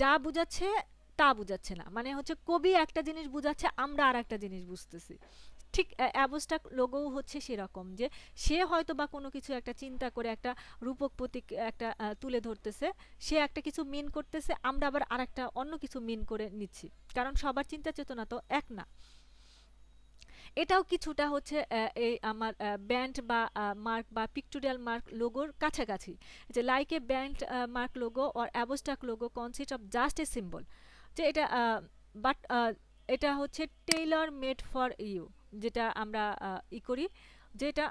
যা বুঝাচ্ছে তা বুঝাচ্ছে না, মানে হচ্ছে কবি একটা জিনিস বুঝাচ্ছে, আমরা আর একটা জিনিস বুঝতেছি। ঠিক অ্যাবস্ট্রাক্ট লোগোও হচ্ছে সেরকম, যে সে হয়তো বা কোনো কিছু একটা চিন্তা করে একটা রূপক প্রতীক একটা তুলে ধরতেছে, সে একটা কিছু মিন করতেছে, আমরা আবার আরেকটা অন্য কিছু মিন করে নিচ্ছি, কারণ সবার চিন্তা চেতনা তো এক না। এটাও কিছুটা হচ্ছে এই আমার ব্যান্ড বা মার্ক বা পিক্টোরিয়াল মার্ক লোগোর কাছাকাছি, যে like a band mark logo or abstract logo consist of just a symbol, যে এটা বাট এটা হচ্ছে টেইলর মেড ফর ইউ, যেটা আমরা করি, যেটা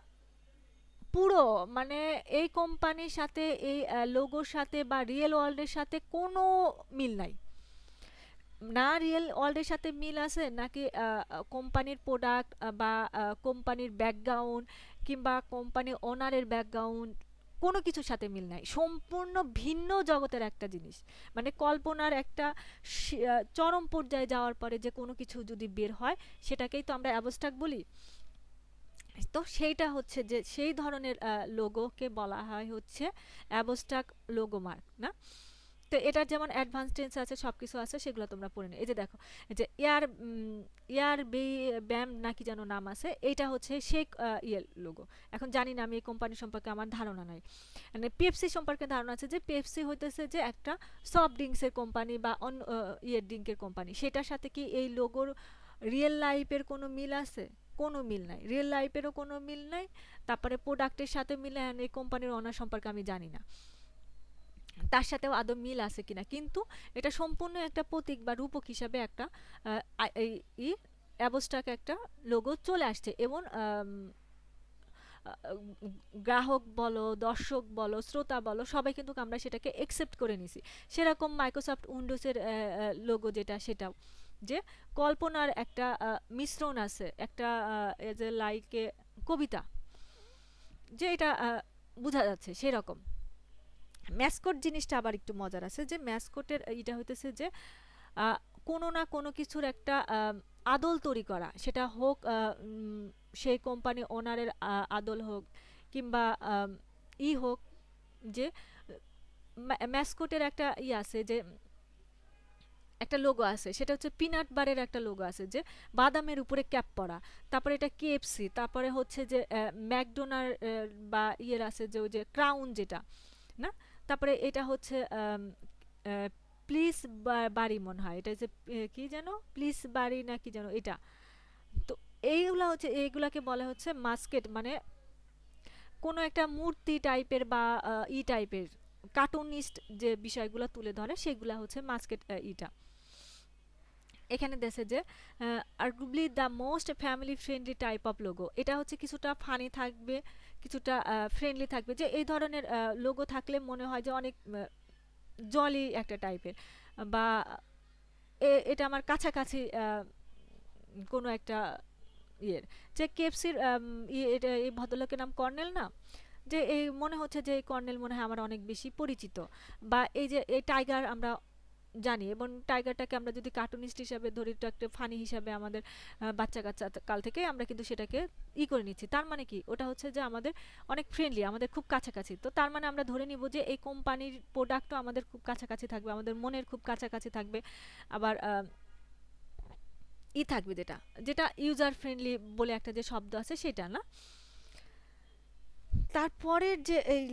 পুরো মানে এই কোম্পানির সাথে এই লোগোর সাথে বা রিয়েল ওয়ার্ল্ডের সাথে কোনো মিল নাই। না রিয়েল ওয়ার্ল্ডের সাথে মিল আছে, নাকি কোম্পানির প্রোডাক্ট বা কোম্পানির ব্যাকগ্রাউন্ড কিংবা কোম্পানির ওনারের ব্যাকগ্রাউন্ড, কোনো কিছুর সাথে মিল নাই। সম্পূর্ণ ভিন্ন জগতের একটা জিনিস, মানে কল্পনার একটা চরম পর্যায়ে যাওয়ার পরে যে কোনো কিছু যদি বের হয়, সেটাকেই তো আমরা অ্যাবস্ট্রাক্ট বলি। তো সেইটা হচ্ছে যে সেই ধরনের লোগোকে বলা হয় হচ্ছে অ্যাবস্ট্রাক্ট লোগো মার্ক, না? তো এটার যেমন অ্যাডভান্স টেন্স আছে, সব কিছু আছে, সেগুলো তোমরা পড়ে নিও। এই যে দেখো, যে ইয়ার ব্যাম নাকি যেন নাম আছে, এইটা হচ্ছে সেই লোগো। এখন জানি না, আমি এই কোম্পানি সম্পর্কে আমার ধারণা নাই। মানে পেপসি সম্পর্কে ধারণা আছে, যে পেপসি হইতেছে যে একটা সফট ড্রিঙ্কসের কোম্পানি বা অন্য ড্রিঙ্কের কোম্পানি। সেটার সাথে কি এই লোগোর রিয়েল লাইফের কোনো মিল আছে? কোনো মিল নাই, রিয়েল লাইফেরও কোনো মিল নাই। তারপরে প্রোডাক্টের সাথে মিলে, এই কোম্পানির ওনার সম্পর্কে আমি জানি না তার সাথেও আদৌ মিল আছে কিনা, কিন্তু এটা সম্পূর্ণ একটা প্রতীক বা রূপক হিসাবে একটা অ্যাবস্ট্রাক্ট একটা লোগো চলে আসছে। এবং গ্রাহক বলো, দর্শক বলো, শ্রোতা বলো, সবাই কিন্তু আমরা সেটাকে একসেপ্ট করে নিছি। সেরকম মাইক্রোসফট উইন্ডোজের লোগো যেটা, সেটাও যে কল্পনার একটা মিশ্রণ আছে, একটা এজ এ লাইক কবিতা, যে এটা বোঝা যাচ্ছে সেরকম। ম্যাসকট জিনিসটা আবার একটু মজার আছে, যে ম্যাসকটের এটা হইতেছে যে কোনো না কোনো কিছুর একটা আদল তৈরি করা, সেটা হোক সেই কোম্পানি ওনারের আদল হোক, কিংবা হোক, যে ম্যাসকটের একটা আছে, যে একটা লোগো আছে, সেটা হচ্ছে পিনাট বারের একটা লোগো আছে, যে বাদামের উপরে ক্যাপ পরা। তারপরে এটা কেএফসি, তারপরে হচ্ছে যে ম্যাকডোনাল্ড বা আছে যে ওই যে ক্রাউন যেটা, না? তারপরে এটা হচ্ছে প্লিজ বাড়ি, মনে হয় এটা যে কি যেন প্লিজ বাড়ি না কি যেন এটা। তো এইগুলা হচ্ছে, এইগুলাকে বলা হচ্ছে মাস্কেট, মানে কোনো একটা মূর্তি টাইপের বা টাইপের কার্টুনিস্ট যে বিষয়গুলো তুলে ধরে, সেগুলা হচ্ছে মাস্কেট ইটা। এখানে দেশে যে arguably the most family friendly type of logo, এটা হচ্ছে কিছুটা ফানি থাকবে, কিছুটা ফ্রেন্ডলি থাকবে, যে এই ধরনের লোগো থাকলে মনে হয় যে অনেক জলি একটা টাইপের, বা এটা আমার কাছাকাছি কোনো একটা ইয়ের। যে কেএফসির এটা এই ভদ্রলোকের নাম কর্নেল, না? যে এই মনে হচ্ছে যে এই কর্নেল মনে হয় আমার অনেক বেশি পরিচিত। বা এই যে এই টাইগার আমরা জানি, এবং টাইগারটাকে আমরা যদি কার্টুনিস্ট হিসাবে ধরি, তো একটা ফানি হিসাবে আমাদের বাচ্চা কাচ্চা কাল থেকে আমরা কিন্তু সেটাকে করে নিচ্ছি। তার মানে কি, ওটা হচ্ছে যে আমাদের অনেক ফ্রেন্ডলি, আমাদের খুব কাছাকাছি। তো তার মানে আমরা ধরে নিব যে এই কোম্পানির প্রোডাক্টও আমাদের খুব কাছাকাছি থাকবে, আমাদের মনের খুব কাছাকাছি থাকবে। আবার থাকবে যেটা যেটা ইউজার ফ্রেন্ডলি বলে একটা যে শব্দ আছে, সেটা, না? তারপরের যে এই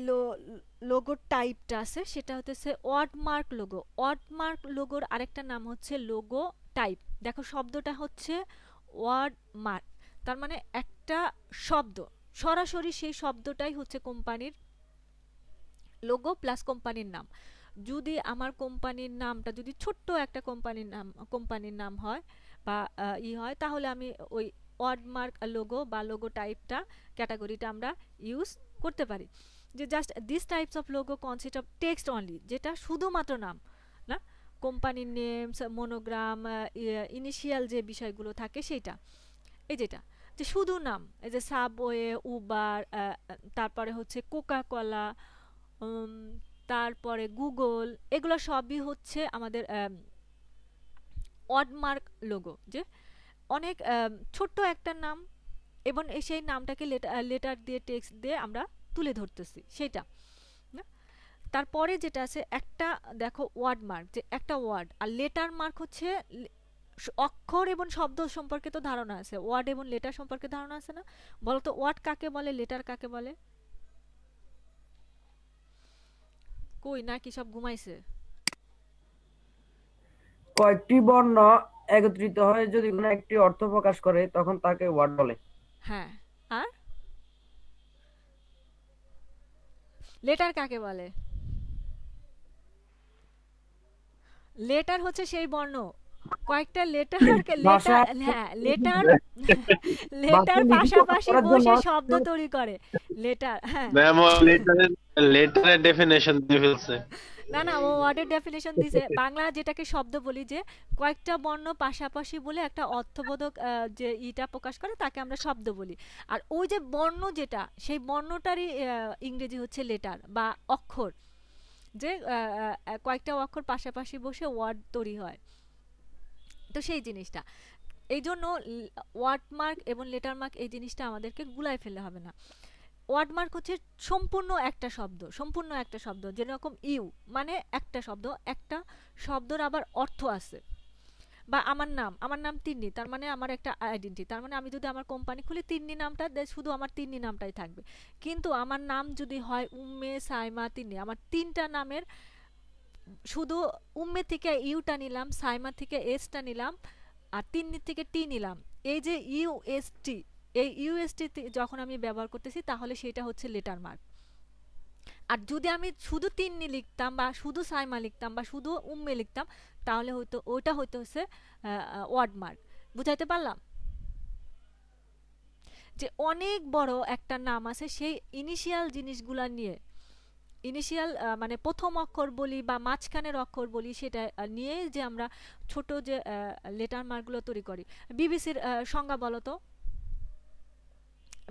লোগোর টাইপটা আছে, সেটা হচ্ছে ওয়ার্ডমার্ক লোগো। ওয়ার্ডমার্ক লোগোর আরেকটা নাম হচ্ছে লোগো টাইপ। দেখো, শব্দটা হচ্ছে ওয়ার্ডমার্ক, তার মানে একটা শব্দ, সরাসরি সেই শব্দটাই হচ্ছে কোম্পানির লোগো প্লাস কোম্পানির নাম। যদি আমার কোম্পানির নামটা যদি ছোট্ট একটা কোম্পানির নাম হয় বা হয়, তাহলে আমি ওই ওয়ার্ডমার্ক লোগো বা লোগো টাইপটা ক্যাটাগরিটা আমরা ইউজ করতে পারি। যে just this types of logo consist of text only, যেটা শুধুমাত্র নাম না, কোম্পানির নেমস, মনোগ্রাম, ইনিশিয়াল যে বিষয়গুলো থাকে সেইটা, এই যেটা যে শুধু নাম, এই যে সাবওয়ে, উবার, তারপরে হচ্ছে কোকা কোলা, তারপরে গুগল, এগুলো সবই হচ্ছে আমাদের ওয়ার্ডমার্ক লোগো। যে অনেক ছোট্ট একটা নাম এবং সেই নামটাকে লেটার দিয়ে টেক্সট দিয়ে আমরা তুলে ধরতেছি সেটা না। তারপরে যেটা আছে একটা দেখো ওয়ার্ড মার্ক, যে একটা ওয়ার্ড, আর লেটার মার্ক হচ্ছে অক্ষর এবং শব্দ সম্পর্কে তো ধারণা আছে, ওয়ার্ড এবং লেটার সম্পর্কে ধারণা আছে না? বলো তো ওয়ার্ড কাকে বলে, লেটার কাকে বলে? কই নাকি সব ঘুমাইছে? কয়েকটি বর্ণ একত্রিত হয়ে যদি কোনো একটি অর্থ প্রকাশ করে তখন তাকে ওয়ার্ড বলে। হ্যাঁ, আর লেটার কাকে বলে? লেটার হচ্ছে সেই বর্ণ, কয়েকটা লেটার ভাষা হ্যাঁ লেটার বাক্য লিখিত পাশাপাশি করার জন্য বসে শব্দ তৈরি করে লেটার। হ্যাঁ, ম্যাম ও লেটারের ডেফিনেশন দিয়ে ফেলছে। না না, ও ওয়ার্ডের ডেফিনেশন দিছে। বাংলা যেটাকে শব্দ বলি, যে কয়েকটা বর্ণ পাশাপাশি বলে একটা অর্থবোধক যে ইটা প্রকাশ করে, তাকে আমরা শব্দ বলি। আর ওই যে বর্ণ যেটা, সেই বর্ণটারই ইংরেজি হচ্ছে লেটার বা অক্ষর, যে কয়েকটা অক্ষর পাশাপাশি বসে ওয়ার্ড তৈরি হয়। তো সেই জিনিসটা, এই জন্য ওয়ার্ড মার্ক এবং লেটার মার্ক এই জিনিসটা আমাদেরকে গুলায় ফেললে হবে না। ওয়ার্ড মার্ক হচ্ছে সম্পূর্ণ একটা শব্দ, সম্পূর্ণ একটা শব্দ, যেরকম ইউ মানে একটা শব্দ, একটা শব্দর আবার অর্থ আছে। বা আমার নাম তিন্নি, তার মানে আমার একটা আইডেন্টি, তার মানে আমি যদি আমার কোম্পানি খুলি, তিন্নি নামটা শুধু আমার তিন্নি নামটাই থাকবে। কিন্তু আমার নাম যদি হয় উম্মে, সাইমা, তিন্নি, আমার তিনটা নামের শুধু উম্মে থেকে ইউটা নিলাম, সাইমা থেকে এসটা নিলাম, আর তিন্নি থেকে টি নিলাম, এই যে ইউএসটি, এই ইউএসটি যখন আমি ব্যবহার করতেছি, তাহলে সেটা হচ্ছে লেটার মার্ক। আর যদি আমি শুধু তিন্নি লিখতাম বা শুধু সাইমা লিখতাম বা শুধু উম্মে লিখতাম, তাহলে হয়তো ওইটা হয়তো হচ্ছে ওয়ার্ড মার্ক। বুঝাইতে পারলাম? যে অনেক বড় একটা নাম আছে, সেই ইনিশিয়াল জিনিসগুলা নিয়ে, ইনিশিয়াল মানে প্রথম অক্ষর বলি বা মাঝখানের অক্ষর বলি, সেটা নিয়ে যে আমরা ছোট যে লেটার মার্কগুলো তৈরি করি। বিবিসির সংজ্ঞা বলো তো।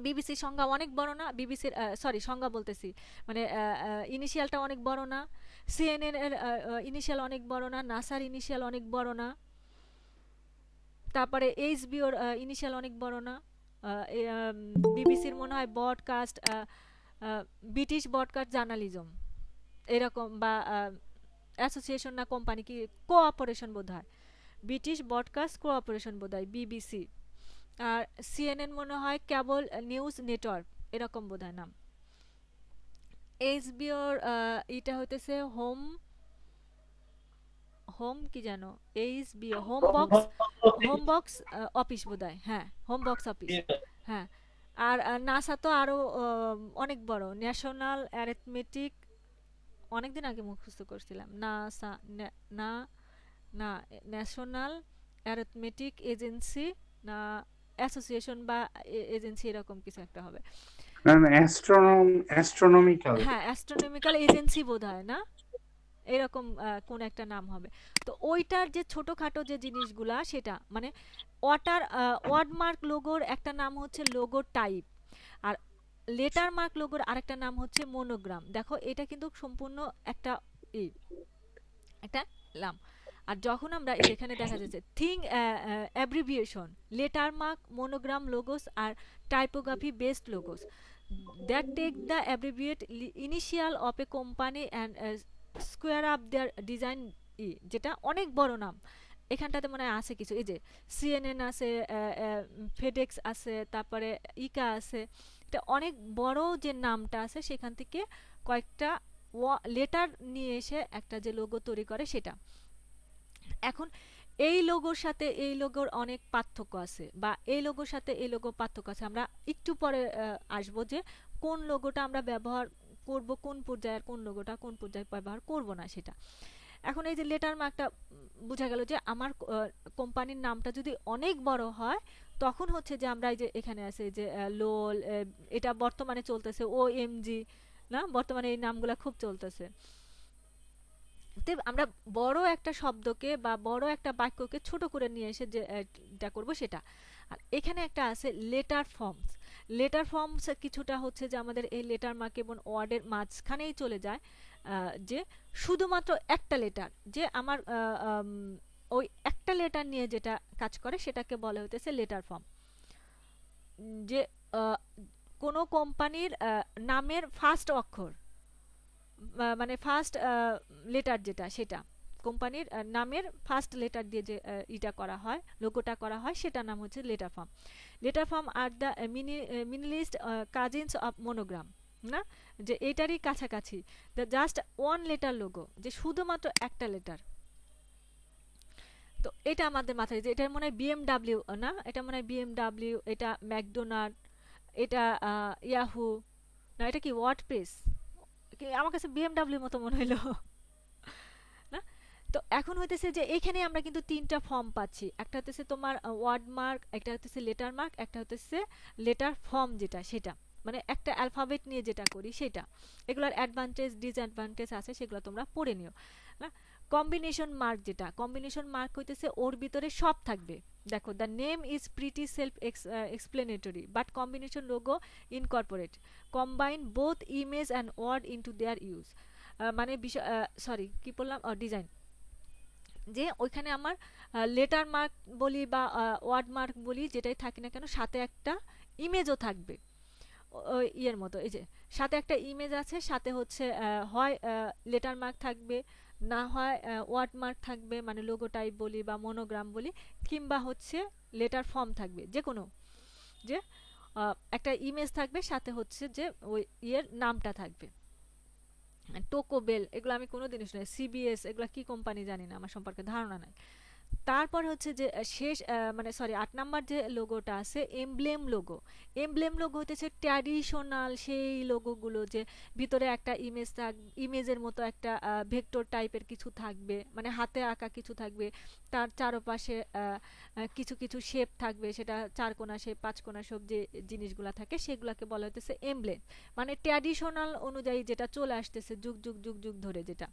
বিবিসির সংজ্ঞা অনেক বড় না? বিবিসির সরি সংজ্ঞা বলতেছি, মানে ইনিশিয়ালটা অনেক বড় না? সিএনএন এর ইনিশিয়াল অনেক বড় না? নাসার ইনিশিয়াল অনেক বড় না? তারপরে এইচবিওর ইনিশিয়াল অনেক বড় না? বিবিসির মনে হয় ব্রডকাস্ট, ব্রিটিশ ব্রডকাস্ট জার্নালিজম এরকম, বা অ্যাসোসিয়েশন না কোম্পানি কি কোঅপারেশন বোধ হয়, ব্রিটিশ ব্রডকাস্ট কোঅপারেশন বোধ হয় বিবিসি। আর সিএনএন মনে হয় কেবল নিউজ নেটওয়ার্ক এরকম বোধ হয় নাম। এইচবিওর এটা হইতেছে হোম হোম কি জানো, এইচবিও হোম বক্স অফিস বোধ হয়, হ্যাঁ হোম বক্স অফিস, হ্যাঁ। আর নাসা তো আরো অনেক বড়, ন্যাশনাল অ্যারিথমেটিক, অনেকদিন আগে মুখস্থ করছিলাম, নাসা না না, ন্যাশনাল অ্যারিথমেটিক এজেন্সি না অ্যাসোসিয়েশন বা এজেন্সি এরকম কিছু একটা হবে। অ্যাস্ট্রোনমিক্যাল, হ্যাঁ অ্যাস্ট্রোনমিক্যাল এজেন্সি বোধ হয় না, এরকম কোন একটা নাম হবে। তো ওইটার যে ছোটখাটো যে জিনিসগুলা, সেটা মানে ওয়ার্ড মার্ক লোগোর একটা নাম হচ্ছে লোগো টাইপ, আর লেটার মার্ক লোগোর আরেকটা নাম হচ্ছে মনোগ্রাম। দেখো এটা কিন্তু সম্পূর্ণ একটা একটা নাম। আর যখন আমরা এখানে দেখা যাচ্ছে thing abbreviation, letter mark, monogram, logos are typography based logos that take the abbreviate initial of a company and square up their design, যেটা অনেক বড় নাম। এখানটাতে মনে হয় আছে কিছু, এই যে সিএনএন আছে, ফেডেক্স আছে, তারপরে ইকা আছে, এটা অনেক বড় যে নামটা আছে, সেখান থেকে কয়েকটা লেটার নিয়ে এসে একটা যে লোগো তৈরি করে সেটা। এখন এই লোগোর সাথে এই লোগোর অনেক পার্থক্য আছে, বা এই লোগোর সাথে এই লোগোর পার্থক্য আছে। আমরা একটু পরে আসবো যে কোন লোগোটা আমরা ব্যবহার করব কোন পর্যায়ে আর কোন লোগোটা কোন পর্যায়ে ব্যবহার করব না সেটা। এখন এই যে লেটার মার্কটা বোঝা গেল যে আমার কোম্পানির নামটা যদি অনেক বড় হয় তখন হচ্ছে যে আমরা এই যে এখানে আছে যে লোল, এটা বর্তমানে চলতেছে OMG, না বর্তমানে এই নামগুলা খুব চলতেছে। তো আমরা বড় একটা শব্দকে বা বড় একটা বাক্যকে ছোট করে নিয়ে এসে যে এটা করবো সেটা। আর এখানে একটা আছে লেটার ফর্মস। লেটার ফর্মস কিছুটা হচ্ছে যে আমাদের এই লেটার মার্ক এবং ওয়ার্ডের মাঝখানেই চলে যায়, যে শুধুমাত্র একটা লেটার, যে আমার ওই একটা লেটার নিয়ে যেটা কাজ করে সেটাকে বলা হইতেছে লেটার ফর্ম। যে কোনো কোম্পানির নামের ফার্স্ট অক্ষর, মানে ফার্স্ট লেটার যেটা, সেটা কোম্পানির নামের ফার্স্ট লেটার দিয়ে যে এটা করা হয়, লোগোটা করা হয়, সেটার নাম হচ্ছে letter form. Letter form are the minimalist cousins of monogram, না যে এটারই কাছাকাছি, the just one letter logo, যে শুধুমাত্র একটা লেটার। তো এটা আমাদের মাথায়, যে এটা মনে হয় BMW, না এটা মনে হয় BMW, এটা ম্যাকডোনাল্ড, এটা ইয়াহু, না এটা কি ওয়ার্ডপ্রেস, আমার কাছে BMW মতো মনে হইলো না। তো এখন হইতেছে যে এখানে আমরা কিন্তু তিনটা ফর্ম পাচ্ছি, একটা হইতেছে তোমার ওয়ার্ড মার্ক, একটা হইতেছে লেটার মার্ক, একটা হইতেছে লেটার ফর্ম যেটা, সেটা মানে একটা অ্যালফাবেট নিয়ে যেটা করি সেটা। এগুলোর অ্যাডভান্টেজ ডিসঅ্যাডভান্টেজ আছে, সেগুলো তোমরা পড়ে নিও না। কম্বিনেশন মার্ক যেটা, কম্বিনেশন মার্ক হইতেছে ওর ভিতরে সব থাকবে। দেখো, the name is pretty self explanatory but combination logo incorporate combine both image and word into their use. মানে বিষয়, সরি কি বললাম, ডিজাইন, যে ওইখানে আমার লেটার মার্ক বলি বা ওয়ার্ড মার্ক বলি, যেটাই থাকি না কেন সাথে একটা ইমেজও থাকবে ওই ইয়ের মতো। এই যে সাথে একটা ইমেজ আছে, সাথে হচ্ছে হয় লেটার মার্ক থাকবে, না হয় ওয়ার্ড মার্ক থাকবে, মানে লোগো টাইপ বলি বা মনোগ্রাম বলি, কিংবা হচ্ছে লেটার ফর্ম থাকবে, যে কোনো, যে একটা ইমেজ থাকবে, সাথে হচ্ছে যে ওই ইয়ের নামটা থাকবে। টোকোবেল, এগুলো আমি কোনোদিনই শুনি, CBS, এগুলো কি কোম্পানি জানি না, আমার সম্পর্কে ধারণা নাই। তারপর হচ্ছে যে শেষ, মানে সরি 8 নাম্বার যে লোগোটা আছে, এমব্লেম লোগো। এমব্লেম লোগো হচ্ছে ট্র্যাডিশনাল সেই লোগোগুলো, যে ভিতরে একটা ইমেজের মতো একটা ভেক্টর টাইপের কিছু থাকবে, মানে হাতে আঁকা কিছু থাকবে, তার চারপাশে কিছু কিছু শেপ থাকবে, সেটা 4 কোণা শেপ 5 কোণা শেপ, যে জিনিসগুলো থাকে সেগুলোকে বলা হতেছে এমব্লেম, মানে ট্র্যাডিশনাল অনুযায়ী যেটা চলে আসতেছে যুগ যুগ যুগ যুগ ধরে যেটা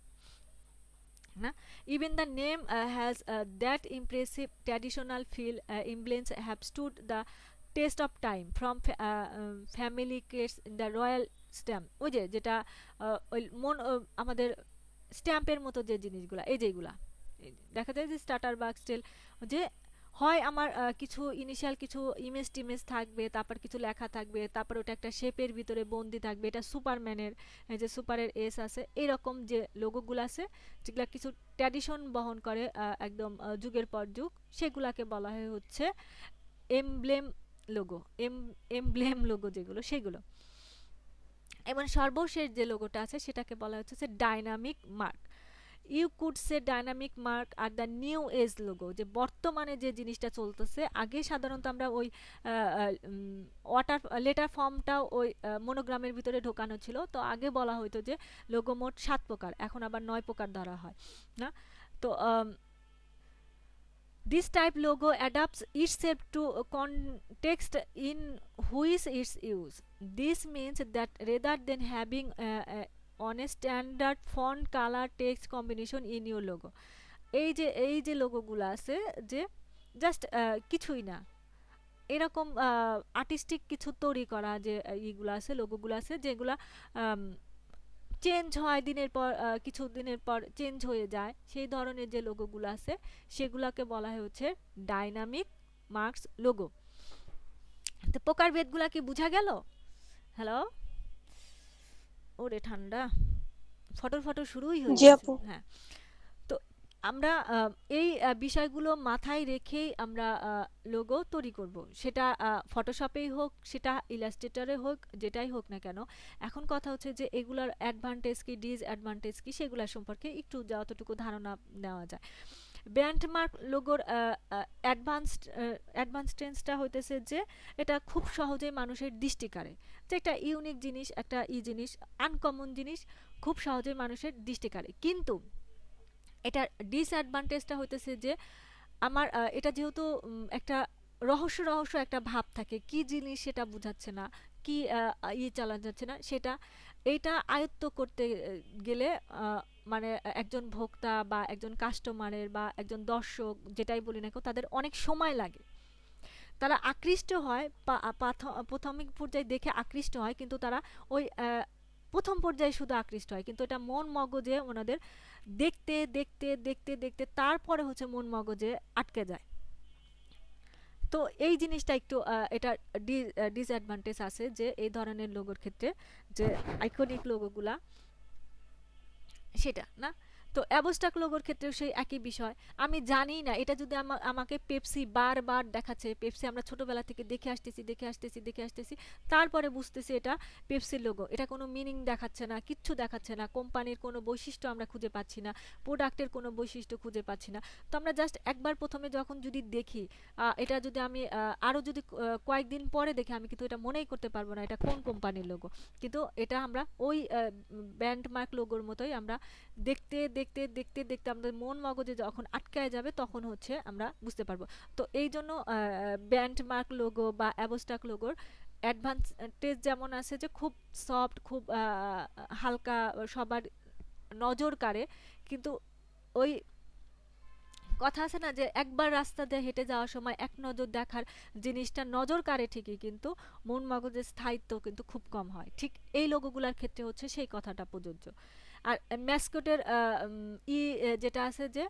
না। Even the name has that impressive traditional feel. Emblems have stood the test of time from family creates the royal stamp, ওই যে যেটা ওই আমাদের স্ট্যাম্পের মতো যে জিনিসগুলা, এই যেগুলা দেখা যায় যে স্টার্টার বা স্টিল, যে হয় আমার কিছু ইনিশিয়াল কিছু ইমেজ টিমেজ থাকবে, তারপর কিছু লেখা থাকবে, তারপর ওটা একটা শেপের ভিতরে বন্দি থাকবে, এটা সুপারম্যানের, যে সুপারের S আছে, এরকম যে লোগোগুলো আছে যেগুলো কিছু ট্র্যাডিশন বহন করে একদম যুগের পর যুগ, সেগুলাকে বলা হয় হচ্ছে এমব্লেম লোগো। এমব্লেম লোগো যেগুলো সেগুলো। এবং সর্বশেষ যে লোগোটা আছে সেটাকে বলা হচ্ছে dynamic mark. You could say dynamic mark are the new age logo, যে বর্তমানে যে জিনিসটা চলতেছে। আগে সাধারণত আমরা ওই লেটার ফর্মটাও ওই মনোগ্রামের ভিতরে ঢোকানো ছিল, তো আগে বলা হতো যে লোগো মোট 7 প্রকার, এখন আবার 9 প্রকার ধরা হয় না। তো this type logo adapts itself to context in which it's used. This means that rather than having on a standard font color text combination in your logo, এই যে লোগোগুলো আছে, যে জাস্ট কিছুই না, এরকম আর্টিস্টিক কিছু তৈরি করা, যে এইগুলো আছে লোগোগুলো আছে যেগুলা চেঞ্জ হয় দিনের পর, কিছু দিনের পর চেঞ্জ হয়ে যায়, সেই ধরনের যে লোগোগুলো আছে সেগুলোকে বলা হয় হচ্ছে ডাইনামিক মার্কস লোগো। তো প্রকারভেদগুলো কি বোঝা গেল? হ্যালো, ওরে ঠান্ডা, ফটর ফটর শুরুই হয়ে গেছে। হ্যাঁ, তো আমরা এই বিষয়গুলো মাথায় রেখেই আমরা লোগো তৈরি করব, সেটা ফটোশপেই হোক, সেটা ইলাস্ট্রেটরে হোক, যেটাই হোক না কেন। এখন কথা হচ্ছে যে এগুলার অ্যাডভান্টেজ কি ডিসঅ্যাডভান্টেজ কি, সেগুলোর সম্পর্কে একটু যতটুকু ধারণা নেওয়া যায়। ব্যান্ডমার্ক লোগোর অ্যাডভান্স টেন্সটা হইতেছে যে এটা খুব সহজেই মানুষের দৃষ্টি কাড়ে, যে একটা ইউনিক জিনিস, একটা জিনিস, আনকমন জিনিস খুব সহজেই মানুষের দৃষ্টি কাড়ে। কিন্তু এটার ডিসঅ্যাডভান্টেজটা হইতেছে যে আমার এটা যেহেতু একটা রহস্য রহস্য একটা ভাব থাকে, কি জিনিস সেটা বোঝাচ্ছে না, কি চালানো যাচ্ছে না সেটা, এইটা আয়ত্ত করতে গেলে মানে একজন ভোক্তা বা একজন কাস্টমারের বা একজন দর্শক যেটাই বলি না কেন, তাদের অনেক সময় লাগে। তারা আকৃষ্ট হয়, প্রাথমিক পর্যায়ে দেখে আকৃষ্ট হয়, কিন্তু তারা ওই প্রথম পর্যায়ে শুধু আকৃষ্ট হয়, কিন্তু এটা মন মগজে ওনাদের দেখতে দেখতে দেখতে দেখতে তারপরে হচ্ছে মন মগজে আটকে যায়। তো এই জিনিসটা একটু এটা ডিসঅ্যাডভান্টেজ আছে যে এই ধরনের লোগোর ক্ষেত্রে, যে আইকনিক লোগোগুলা সেটা না। তো অ্যাবস্ট্রাক্ট লোগোর ক্ষেত্রেও সেই একই বিষয়। আমি জানি না, এটা যদি আমাকে পেপসি বারবার দেখাচ্ছে, পেপসি আমরা ছোটবেলা থেকে দেখে আসতেছি দেখে আসতেছি দেখে আসতেছি, তারপরে বুঝতেছি এটা পেপসির লোগো, এটা কোনো মিনিং দেখাচ্ছে না, কিচ্ছু দেখাচ্ছে না, কোম্পানির কোনো বৈশিষ্ট্য আমরা খুঁজে পাচ্ছি না, প্রোডাক্টের কোনো বৈশিষ্ট্য খুঁজে পাচ্ছি না। তো আমরা জাস্ট একবার প্রথমে যখন যদি দেখি, এটা যদি আমি আরও যদি কয়েকদিন পরে দেখি, আমি কিন্তু এটা মনেই করতে পারবো না এটা কোন কোম্পানির লোগো। কিন্তু এটা আমরা ওই ব্যান্ডমার্ক লোগোর মতোই আমরা দেখতে দেখতে দেখতে দেখতে আমাদের মন মগজে যখন আটকায় যাবে তখন হচ্ছে আমরা বুঝতে পারবো। তো এই জন্য ব্যান্ডমার্ক লোগো বা অ্যাবস্ট্রাক্ট লোগোর অ্যাডভান্টেজ যেমন আছে যে খুব সফট, খুব হালকা, সবার নজর কাড়ে, কিন্তু ওই কথা আছে না যে একবার রাস্তা দিয়ে হেঁটে যাওয়ার সময় এক নজর দেখার জিনিসটা নজর কাড়ে ঠিকই, কিন্তু মন মগজের স্থায়িত্ব কিন্তু খুব কম হয়। ঠিক এই লোগোগুলোর ক্ষেত্রে হচ্ছে সেই কথাটা প্রযোজ্য। আর ম্যাসকটের যেটা আছে যে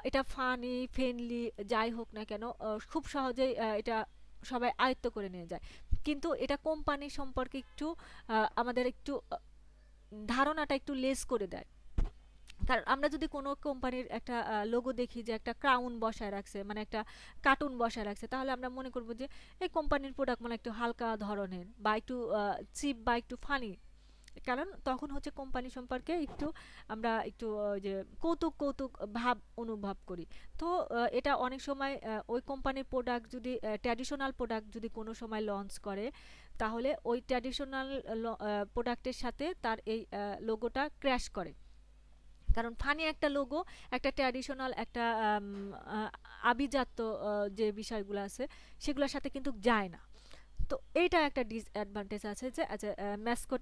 এটা ফানি ফ্রেন্ডলি যাই হোক না কেন, খুব সহজেই এটা সবাই আয়ত্ত করে নিয়ে যায়, কিন্তু এটা কোম্পানি সম্পর্কে একটু আমাদের একটু ধারণাটা একটু লেস করে দেয়। কারণ আমরা যদি কোনো কোম্পানির একটা লোগো দেখি যে একটা ক্রাউন বসায় রাখছে, মানে একটা কার্টুন বসায় রাখছে, তাহলে আমরা মনে করবো যে এই কোম্পানির প্রোডাক্ট মানে একটু হালকা ধরনের বা একটু চিপ বা একটু ফানি। কারণ তখন হচ্ছে কোম্পানি সম্পর্কে একটু আমরা একটু যে কৌতুক কৌতুক ভাব অনুভব করি। তো এটা অনেক সময় ওই কোম্পানির প্রোডাক্ট যদি ট্র্যাডিশনাল প্রোডাক্ট যদি কোনো সময় লঞ্চ করে, তাহলে ওই ট্র্যাডিশনাল প্রোডাক্টের সাথে তার এই লোগোটা ক্র্যাশ করে। কারণ ফানি একটা লোগো একটা ট্র্যাডিশনাল একটা আভিজাত্য যে বিষয়গুলো আছে সেগুলোর সাথে কিন্তু যায় না। তো এইটা একটা ডিসঅ্যাডভান্টেজ আছে যে ম্যাসকট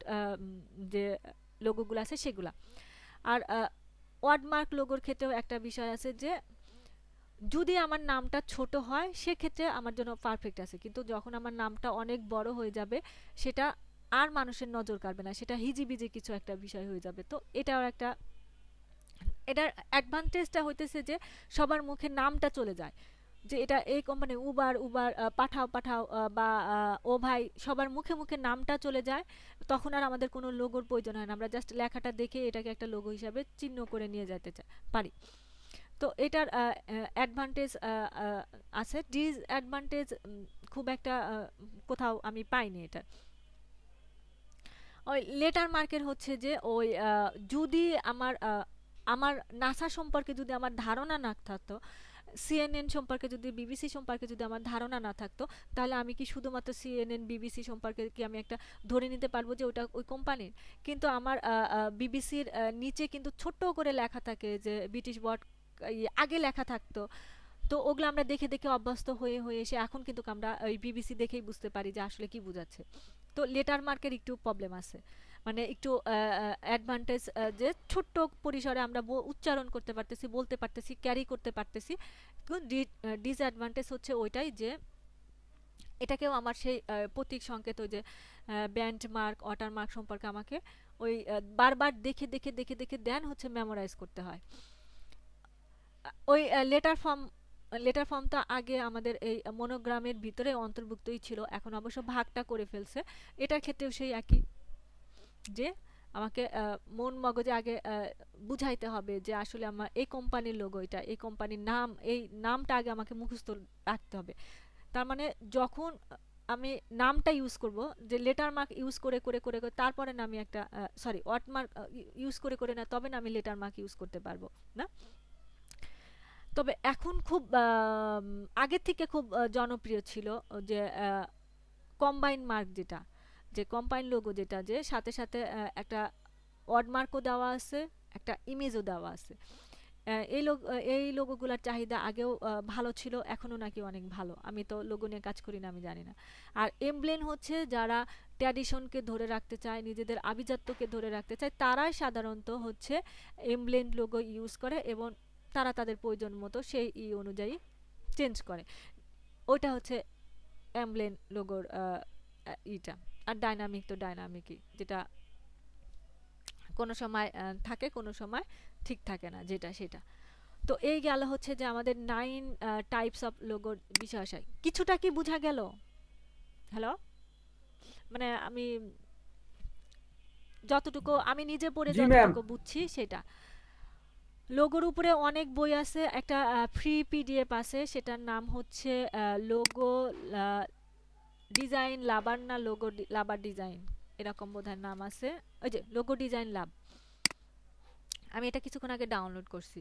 যে লোগোগুলো আছে সেগুলা। আর ওয়ার্ডমার্ক লোগোর ক্ষেত্রেও একটা বিষয় আছে যে যদি আমার নামটা ছোট হয় সেক্ষেত্রে আমার জন্য পারফেক্ট আছে, কিন্তু যখন আমার নামটা অনেক বড় হয়ে যাবে সেটা আর মানুষের নজর কাড়বে না, সেটা হিজিবিজি কিছু একটা বিষয় হয়ে যাবে। তো এটাও একটা, এটার অ্যাডভান্টেজটা হইতেছে যে সবার মুখে নামটা চলে যায়, যে এটা এই কোম্পানি উবার উবার পাঠাও পাঠাও বা ও ভাই, সবার মুখে মুখে নামটা চলে যায়, তখন আর আমাদের কোনো লোগোর প্রয়োজন হয় না, আমরা জাস্ট লেখাটা দেখে এটাকে একটা লোগো হিসাবে চিহ্ন করে নিয়ে যেতে পারি। তো এটার অ্যাডভান্টেজ আছে, ডিসঅ্যাডভান্টেজ খুব একটা কোথাও আমি পাইনি এটা। ওই লেটার মার্কের হচ্ছে যে ওই যদি আমার নাসা সম্পর্কে যদি আমার ধারণা না থাকতো, সিএনএন সম্পর্কে যদি, বিবিসি সম্পর্কে যদি আমার ধারণা না থাকতো, তাহলে আমি কি শুধুমাত্র সিএনএন বিবিসি সম্পর্কে কি আমি একটা ধরে নিতে পারবো যে ওটা ওই কোম্পানির? কিন্তু আমার বিবিসির নিচে কিন্তু ছোট্ট করে লেখা থাকে যে ব্রিটিশ বট আগে লেখা থাকতো। তো ওগুলো আমরা দেখে দেখে অভ্যস্ত হয়ে হয়ে এসে এখন কিন্তু আমরা ওই বিবিসি দেখেই বুঝতে পারি যে আসলে কি বোঝাচ্ছে। তো লেটার মার্কের একটু প্রবলেম আছে, মানে একটু অ্যাডভান্টেজ যে ছোট্ট পরিসরে আমরা উচ্চারণ করতে পারতেছি, বলতে পারতেছি, ক্যারি করতে পারতেছি। ডিসঅ্যাডভান্টেজ হচ্ছে ওইটাই যে এটাকেও আমার সেই প্রতীক সংকেত, ওই যে ব্যান্ড মার্ক ওয়াটার মার্ক সম্পর্কে আমাকে ওই বারবার দেখে দেখে দেখে দেখে দেন হচ্ছে মেমোরাইজ করতে হয়। ওই লেটার ফর্মটা আগে আমাদের এই মনোগ্রামের ভিতরে অন্তর্ভুক্তই ছিল, এখন অবশ্য ভাগটা করে ফেলছে। এটার ক্ষেত্রেও সেই একই, যে আমাকে মন মগজে আগে বুঝাইতে হবে যে আসলে আমার এই কোম্পানির লোগো, এটা এই কোম্পানির নাম, এই নামটা আগে আমাকে মুখস্থ রাখতে হবে। তার মানে যখন আমি নামটা ইউজ করব, যে লেটার মার্ক ইউজ করে করে করে করে তারপরে না আমি একটা সরি ওয়ার্ড মার্ক ইউজ করে করে না, তবে না আমি লেটার মার্ক ইউজ করতে পারবো না। তো তবে এখন খুব আগের থেকে খুব জনপ্রিয় ছিল যে কম্বাইন মার্ক যেটা, যে কম্বাইন লোগো যেটা, যে সাথে সাথে একটা ওয়ার্ড মার্কও দেওয়া আছে, একটা ইমেজও দেওয়া আছে। এই লোগোগুলোর চাহিদা আগেও ভালো ছিল, এখনও নাকি অনেক ভালো। আমি তো লোগো নিয়ে কাজ করি না, আমি জানি না। আর এমব্লেম হচ্ছে যারা ট্র্যাডিশনকে ধরে রাখতে চায়, নিজেদের আভিজাত্যকে ধরে রাখতে চায়, তারাই সাধারণত হচ্ছে এমব্লেম লোগো ইউজ করে এবং তারা তাদের প্রয়োজন মতো সেই অনুযায়ী চেঞ্জ করে। ওইটা হচ্ছে এমব্লেম লোগোর ইটা। আর ডাইনামিক তো ডাইনামিকই, যেটা কোনো সময় থাকে, কোনো সময় ঠিক থাকে না, যেটা সেটা। তো এই গেল হচ্ছে যে আমাদের 9 টাইপস অফ লোগোর বিষয় আশায়। কিছুটা কি বোঝা গেল? হ্যালো, মানে আমি যতটুকু আমি নিজে পড়ে জি ম্যাম। যতটুকু বুঝছি সেটা। লোগোর উপরে অনেক বই আছে, একটা ফ্রি পিডিএফ আছে, সেটার নাম হচ্ছে লোগো ডিজাইন লাবার, না লোগো লাবার ডিজাইন, এরকম বোধহয় নাম আছে। ওই যে লোগো ডিজাইন লাব, আমি এটা কিছুক্ষণ আগে ডাউনলোড করছি।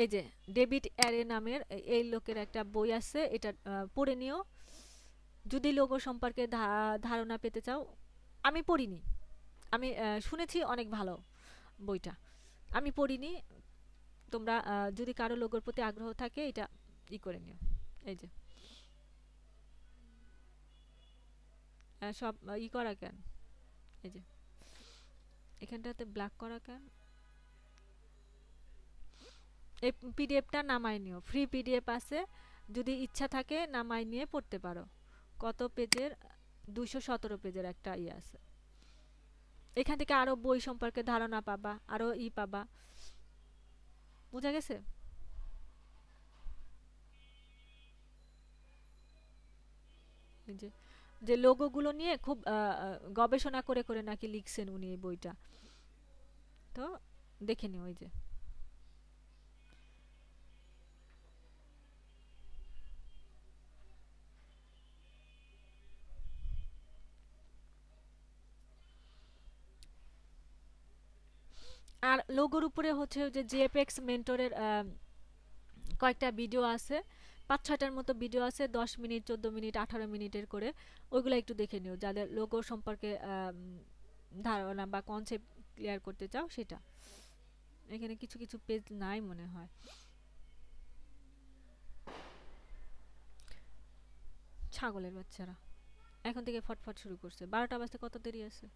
এই যে ডেভিড অ্যারে নামের এই লোকের একটা বই আছে, এটা পড়ে নিও যদি লোগো সম্পর্কে ধারণা পেতে চাও। আমি পড়িনি, আমি শুনেছি অনেক ভালো বইটা, আমি পড়িনি। তোমরা যদি কারো লোগোর প্রতি আগ্রহ থাকে এটা করে নিও। এই যে সব করা কেন, এই যে এখানটাতে ব্ল্যাক করা কেন, এই পিডিএফটা নামাই নিও, ফ্রি পিডিএফ আছে, যদি ইচ্ছা থাকে নামাই নিয়ে পড়তে পারো। কত পেজের? 217 পেজের একটা আছে। এখান থেকে আরো বই সম্পর্কে ধারণা পাবা, আরো পাবা। বুঝা গেছে? যে লোগোগুলো নিয়ে খুব গবেষণা করে করে নাকি লিখছেন উনি এই বইটা, তো দেখে নিও। ওই যে আর লোগোর উপরে হচ্ছে যে জিএফএক্স মেন্টরের কয়েকটা ভিডিও আছে, 5-6টার মতো ভিডিও আছে, 10 মিনিট, 14 মিনিট, 18 মিনিটের করে। ওইগুলো একটু দেখে নিও যাদের লোগো সম্পর্কে ধারণা বা কনসেপ্ট ক্লিয়ার করতে চাও সেটা। এখানে কিছু কিছু পেজ নাই মনে হয়। ছাগলের বাচ্চারা এখন থেকে ফটফট শুরু করছে, 12টা বাজতে কত দেরি আছে।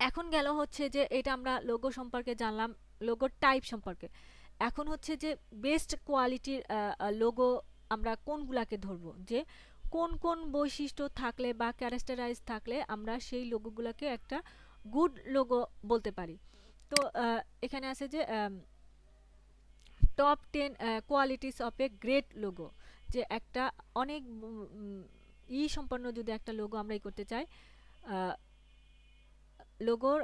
এখন গেল হচ্ছে যে এটা আমরা লোগো সম্পর্কে জানলাম, লোগোর টাইপ সম্পর্কে। এখন হচ্ছে যে বেস্ট কোয়ালিটির লোগো আমরা কোনগুলাকে ধরবো, যে কোন কোন বৈশিষ্ট্য থাকলে বা ক্যারেক্টারাইজ থাকলে আমরা সেই লোগোগুলোকে একটা গুড লোগো বলতে পারি। তো এখানে আছে যে top 10 qualities of a great logo, যে একটা অনেক সম্পন্ন যদি একটা লোগো আমরা করতে চাই, লোগোর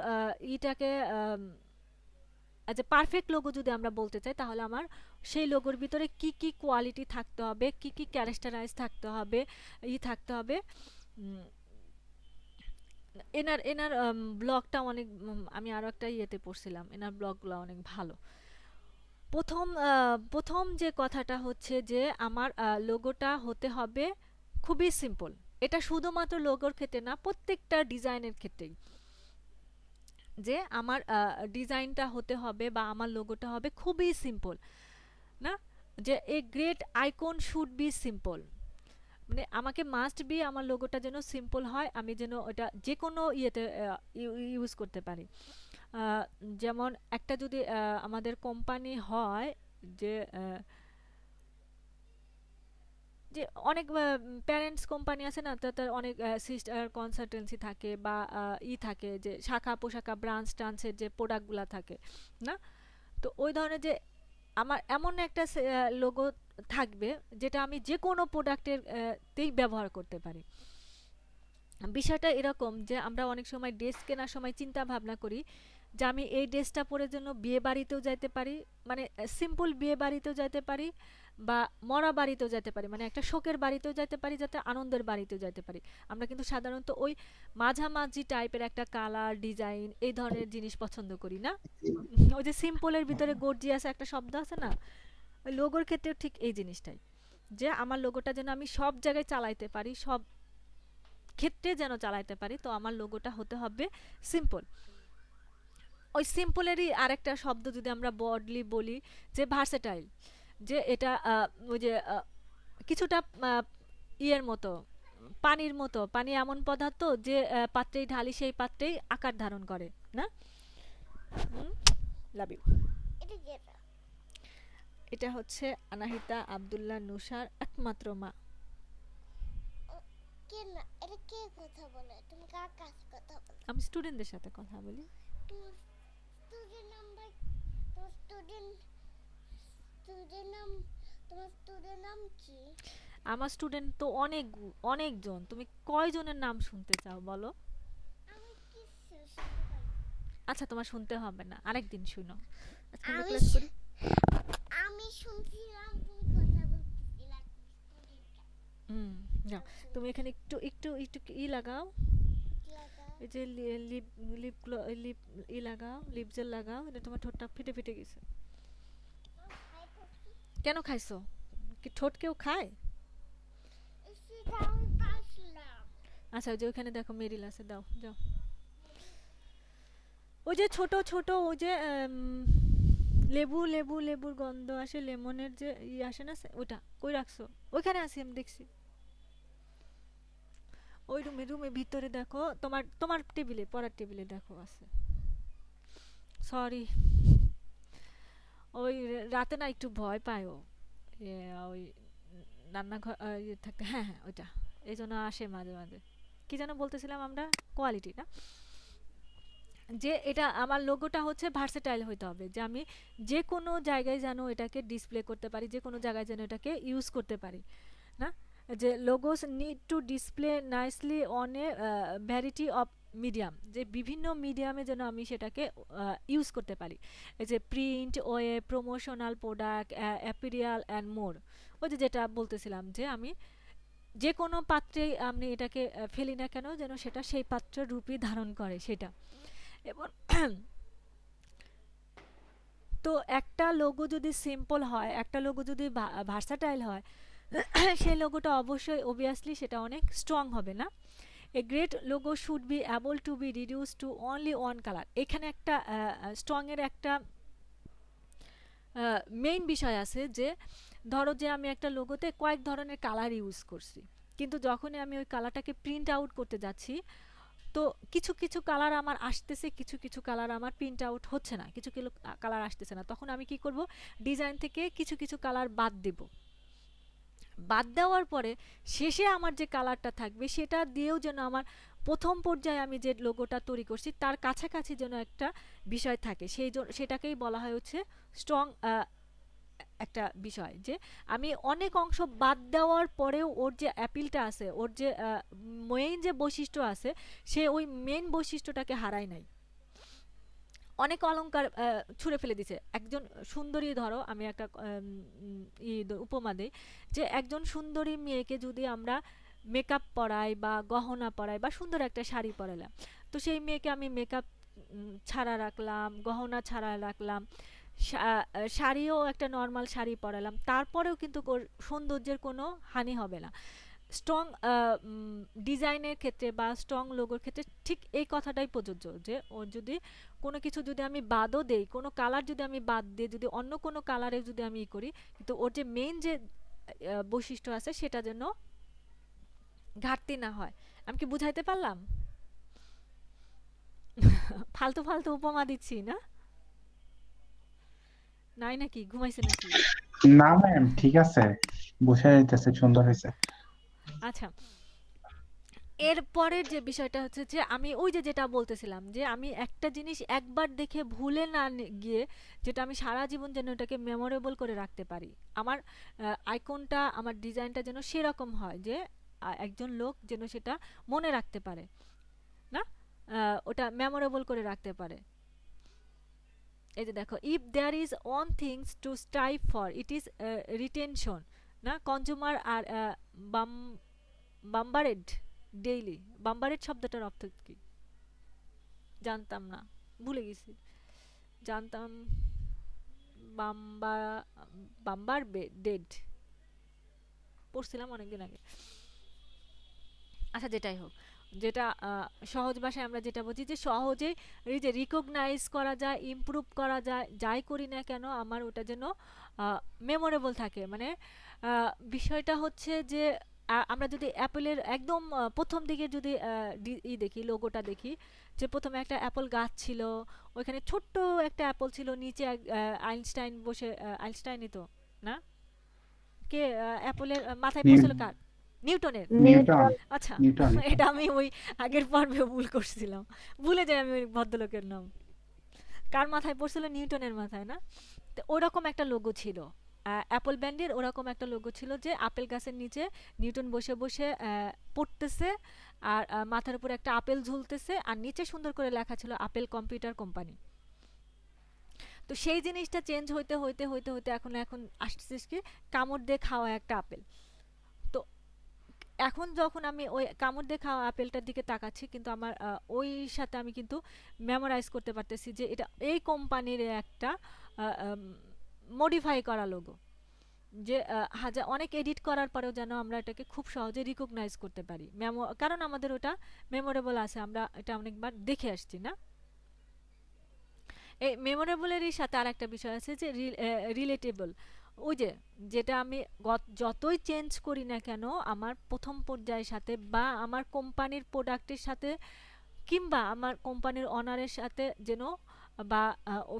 ইটাকে আচ্ছা পারফেক্ট লোগো যদি আমরা বলতে চাই, তাহলে আমার সেই লোগোর ভিতরে কি কি কোয়ালিটি থাকতে হবে, কি কি ক্যারেক্টারাইজ থাকতে হবে, থাকতে হবে। এনার এনার ব্লগটা অনেক, আমি আরও একটা পড়ছিলাম, এনার ব্লগগুলো অনেক ভালো। প্রথম যে কথাটা হচ্ছে যে আমার লোগোটা হতে হবে খুবই সিম্পল। এটা শুধুমাত্র লোগোর ক্ষেত্রে না, প্রত্যেকটা ডিজাইনের ক্ষেত্রেই, যে আমার ডিজাইনটা হতে হবে বা আমার লোগোটা হবে খুবই সিম্পল, না যে a great icon should be simple, মানে আমাকে মাস্ট বি আমার লোগোটা যেন সিম্পল হয়, আমি যেন ওটা যে কোনো ইয়েতে ইউজ করতে পারি। যেমন একটা যদি আমাদের কোম্পানি হয়, যে যে অনেক প্যারেন্টস কোম্পানি আছে না, তার অনেক সিস্টার কনসালটেন্সি থাকে বা থাকে, যে শাখা পোশাখা ব্রাঞ্চ টাঞ্চের যে প্রোডাক্টগুলো থাকে না, তো ওই ধরনের যে আমার এমন একটা লোগো থাকবে যেটা আমি যে কোনো প্রোডাক্টের তেই ব্যবহার করতে পারি। বিষয়টা এরকম যে আমরা অনেক সময় ড্রেস কেনার সময় চিন্তা ভাবনা করি যে আমি এই ড্রেসটা পরে জন্য বিয়ে বাড়িতেও যাইতে পারি, মানে সিম্পল বিয়ে বাড়িতেও যাইতে পারি, বা মরা বাড়িতেও যেতে পারি, মানে একটা শোকের বাড়িতেও যেতে পারি, যাতে আনন্দের বাড়িতেও যেতে পারি। আমরা কিন্তু সাধারণত ওই মাঝামাঝি টাইপের একটা কালার ডিজাইন এই ধরনের জিনিস পছন্দ করি না? ওই যে সিম্পলের ভিতরে গর্জিয়াস একটা শব্দ আছে না, ওই লোগোর ক্ষেত্রেও ঠিক এই জিনিসটাই, যে আমার লোগোটা যেন আমি সব জায়গায় চালাইতে পারি, সব ক্ষেত্রে যেন চালাইতে পারি, তো আমার লোগোটা হতে হবে সিম্পল। ওই সিম্পলেরই আরেকটা শব্দ যদি আমরা বডলি বলি, যে ভার্সেটাইল, যে এটা ওই যে কিছুটা ইয়ের মতো, পানির মতো। পানি এমন পদার্থ যে পাত্রেই ঢালি সেই পাত্রেই আকার ধারণ করে না? Love you. এটা হচ্ছে আনাহিতা আব্দুল্লাহ নুসার একমাত্র মা। আমি স্টুডেন্টদের সাথে কথা বলি। আমার স্টুডেন্ট তো অনেকজন। তুমি কয়জনের নাম শুনতে চাও বলো? আচ্ছা, তোমার শুনতে হবে না, আরেকদিন শুনো। আজকে আমরা ক্লাস করি। আমি শুনছিলাম তুমি কথা বলছিলা। যাও তুমি এখানে একটু একটু একটু ই লাগাও, এই যে লিপ লিপ লিপ ই লাগাও, লিপ জেল লাগাও। এটা তোমার ঠোঁটটা ফেটে ফেটে গেছে। কেন খাইছো? কি ঠোঁট কেউ খায়? আচ্ছা, ওই যে ওখানে দেখো মেরিল আছে, দাও যাও। ওই যে ছোট ছোট ওই যে লেবুর গন্ধ আসে, লেমনের যে ই আসে না, ওটা কই রাখছো? ওইখানে আছে, আমি দেখছি। ওই রুমে ভিতরে দেখো, তোমার টেবিলে, পড়ার টেবিলে দেখো আছে। সরি, ওই রাতে না একটু ভয় পায় ও, ওই রান্নাঘর থাকতে। হ্যাঁ হ্যাঁ, ওইটা এই জন্য আসে মাঝে মাঝে। কি যেন বলতেছিলাম আমরা? কোয়ালিটি না, যে এটা আমার লোগোটা হচ্ছে ভার্সেটাইল হইতে হবে, যে আমি যে কোনো জায়গায় যেন এটাকে ডিসপ্লে করতে পারি, যে কোনো জায়গায় যেন এটাকে ইউজ করতে পারি না? যে logos need to display nicely on a variety of medium, যে বিভিন্ন মিডিয়ামে যেন আমি সেটাকে ইউজ করতে পারি। এই যে print, web, promotional product, apparel and more. ওই যে যেটা বলতেছিলাম, যে আমি যে কোনো পাত্রেই আমি এটাকে ফেলি না কেন, যেন সেটা সেই পাত্রের রূপই ধারণ করে সেটা। এবং তো একটা লোগো যদি সিম্পল হয়, একটা লোগো যদি ভার্সাটাইল হয়, সেই লোগোটা অবশ্যই অবভিয়াসলি সেটা অনেক স্ট্রং হবে না? A great logo should be able to B reduce to only one colour. এখানে একটা স্ট্রংয়ের একটা মেইন বিষয় আছে, যে ধরো যে আমি একটা লোগোতে কয়েক ধরনের কালার ইউজ করছি, কিন্তু যখনই আমি ওই কালারটাকে প্রিন্ট আউট করতে যাচ্ছি, তো কিছু কিছু কালার আমার আসতেছে, কিছু কিছু কালার আমার প্রিন্ট আউট হচ্ছে না, কিছু কিছু কালার আসতেছে না। তখন আমি কি করব? ডিজাইন থেকে কিছু কিছু কালার বাদ দেব। বাদ দেওয়ার পরে শেষে আমার যে কালারটা থাকবে সেটা দিয়েও যেন আমার প্রথম পর্যায়ে আমি যে লোগোটা তৈরি করছি তার কাছাকাছি যেন একটা বিষয় থাকে, সেটাকেই বলা হয় হচ্ছে স্ট্রং একটা বিষয়। যে আমি অনেক অংশ বাদ দেওয়ার পরেও ওর যে অ্যাপিলটা আছে, ওর যে মেইন যে বৈশিষ্ট্য আছে, সে ওই মেইন বৈশিষ্ট্যটাকে হারায় নাই। অনেক অলংকার ছুঁড়ে ফেলে দিছে। একজন সুন্দরী, ধরো আমি একটা উপমা দিই, যে একজন সুন্দরী মেয়েকে যদি আমরা মেকআপ পরাই বা গহনা পরাই বা সুন্দর একটা শাড়ি পরালাম, তো সেই মেয়েকে আমি মেকআপ ছাড়া রাখলাম, গহনা ছাড়া রাখলাম, শাড়িও একটা নর্মাল শাড়ি পরালাম, তারপরেও কিন্তু ওর সৌন্দর্যের কোনো হানি হবে না। স্ট্রং ডিজাইনের ক্ষেত্রে বা স্ট্রং লোগোর ক্ষেত্রে ঠিক এই কথাটাই প্রযোজ্য, যে ওর যদি কোনো কিছু যদি আমি বাদও দেই, কোনো কালার যদি আমি বাদ দিয়ে যদি অন্য কোনো কালারে যদি আমি ই করি, কিন্তু ওর যে মেইন যে বৈশিষ্ট্য আছে সেটা যেন ঘাটতি না হয়। আমি কি বুঝাইতে পারলাম? ফালতু ফালতু উপমা দিচ্ছি না? নাই নাকি? ঘুমাইছে নাকি? না ম্যাম, ঠিক আছে, বুঝে যাইতেছে, সুন্দর হয়েছে। আচ্ছা, এর পরের যে বিষয়টা হচ্ছে, যে আমি ওই যে যেটা বলতেছিলাম, যে আমি একটা জিনিস একবার দেখে ভুলে না গিয়ে, যেটা আমি সারা জীবন যেন এটাকে মেমোরেবল করে রাখতে পারি। আমার আইকনটা, আমার ডিজাইনটা যেন সেরকম হয়, যে একজন লোক যেন সেটা মনে রাখতে পারে না, ওটা মেমোরেবল করে রাখতে পারে। এই যে দেখো, if there is one things to strive for it is retention, না? Consumer are bombarded daily. Bombarded শব্দটার অর্থ কি জানতাম না, ভুলে গেছি। জানতাম বাম্বা বাম্বার ডেড পড়ছিলাম অনেকদিন আগে। আচ্ছা, যেটাই হোক, যেটা সহজ ভাষায় আমরা যেটা বুঝি যে সহজেই এই যে রিকগনাইজ করা যায়, ইমপ্রুভ করা যায়, যাই করি না কেন আমার ওটা যেন মেমোরেবল থাকে। মানে বিষয়টা হচ্ছে যে আমরা যদি অ্যাপেলের একদম প্রথম দিকে যদি দেখি, লোগোটা দেখি, যে প্রথমে একটা অ্যাপল গাছ ছিল, ওইখানে ছোট্ট একটা অ্যাপল ছিল, নিচে আইনস্টাইন বসে, আইনস্টাইনই তো না, কে অ্যাপলের মাথায় পড়ছিল কার? নিউটনের। নিউটন। আচ্ছা, নিউটন। এটা আমি ওই আগের পর্বে ভুল করছিলাম, ভুলে যাই আমি ওই ভদ্রলোকের নাম। কার মাথায় পড়ছিল? নিউটনের মাথায়, না? তো ওরকম একটা লোগো ছিল অ্যাপল ব্র্যান্ডের, ওরকম একটা লোগো ছিল যে আপেল গাছের নিচে নিউটন বসে বসে পড়তেছে, আর মাথার উপর একটা আপেল ঝুলতেছে, আর নিচে সুন্দর করে লেখা ছিল আপেল কম্পিউটার কোম্পানি। তো সেই জিনিসটা চেঞ্জ হইতে হইতে হইতে হইতে এখন আসতেছে কি, কামড় দিয়ে খাওয়া একটা আপেল। তো এখন যখন আমি ওই কামড় দিয়ে খাওয়া আপেলটার দিকে তাকাচ্ছি, কিন্তু আমার ওই সাথে আমি কিন্তু মেমোরাইজ করতে পারতেছি যে এটা এই কোম্পানির একটা মডিফাই করা লোগো, যে হাজার অনেক এডিট করার পরেও যেন আমরা এটাকে খুব সহজে রিকগনাইজ করতে পারি, কারণ আমাদের ওটা মেমোরেবল আছে, আমরা এটা অনেকবার দেখে আসছি, না? এই মেমোরেবলেরই সাথে আর একটা বিষয় আছে যে রিলেটেবল। ওই যে যেটা আমি যতই চেঞ্জ করি না কেন আমার প্রথম পর্যায়ের সাথে, বা আমার কোম্পানির প্রোডাক্টের সাথে, কিংবা আমার কোম্পানির অনারের সাথে যেন, বা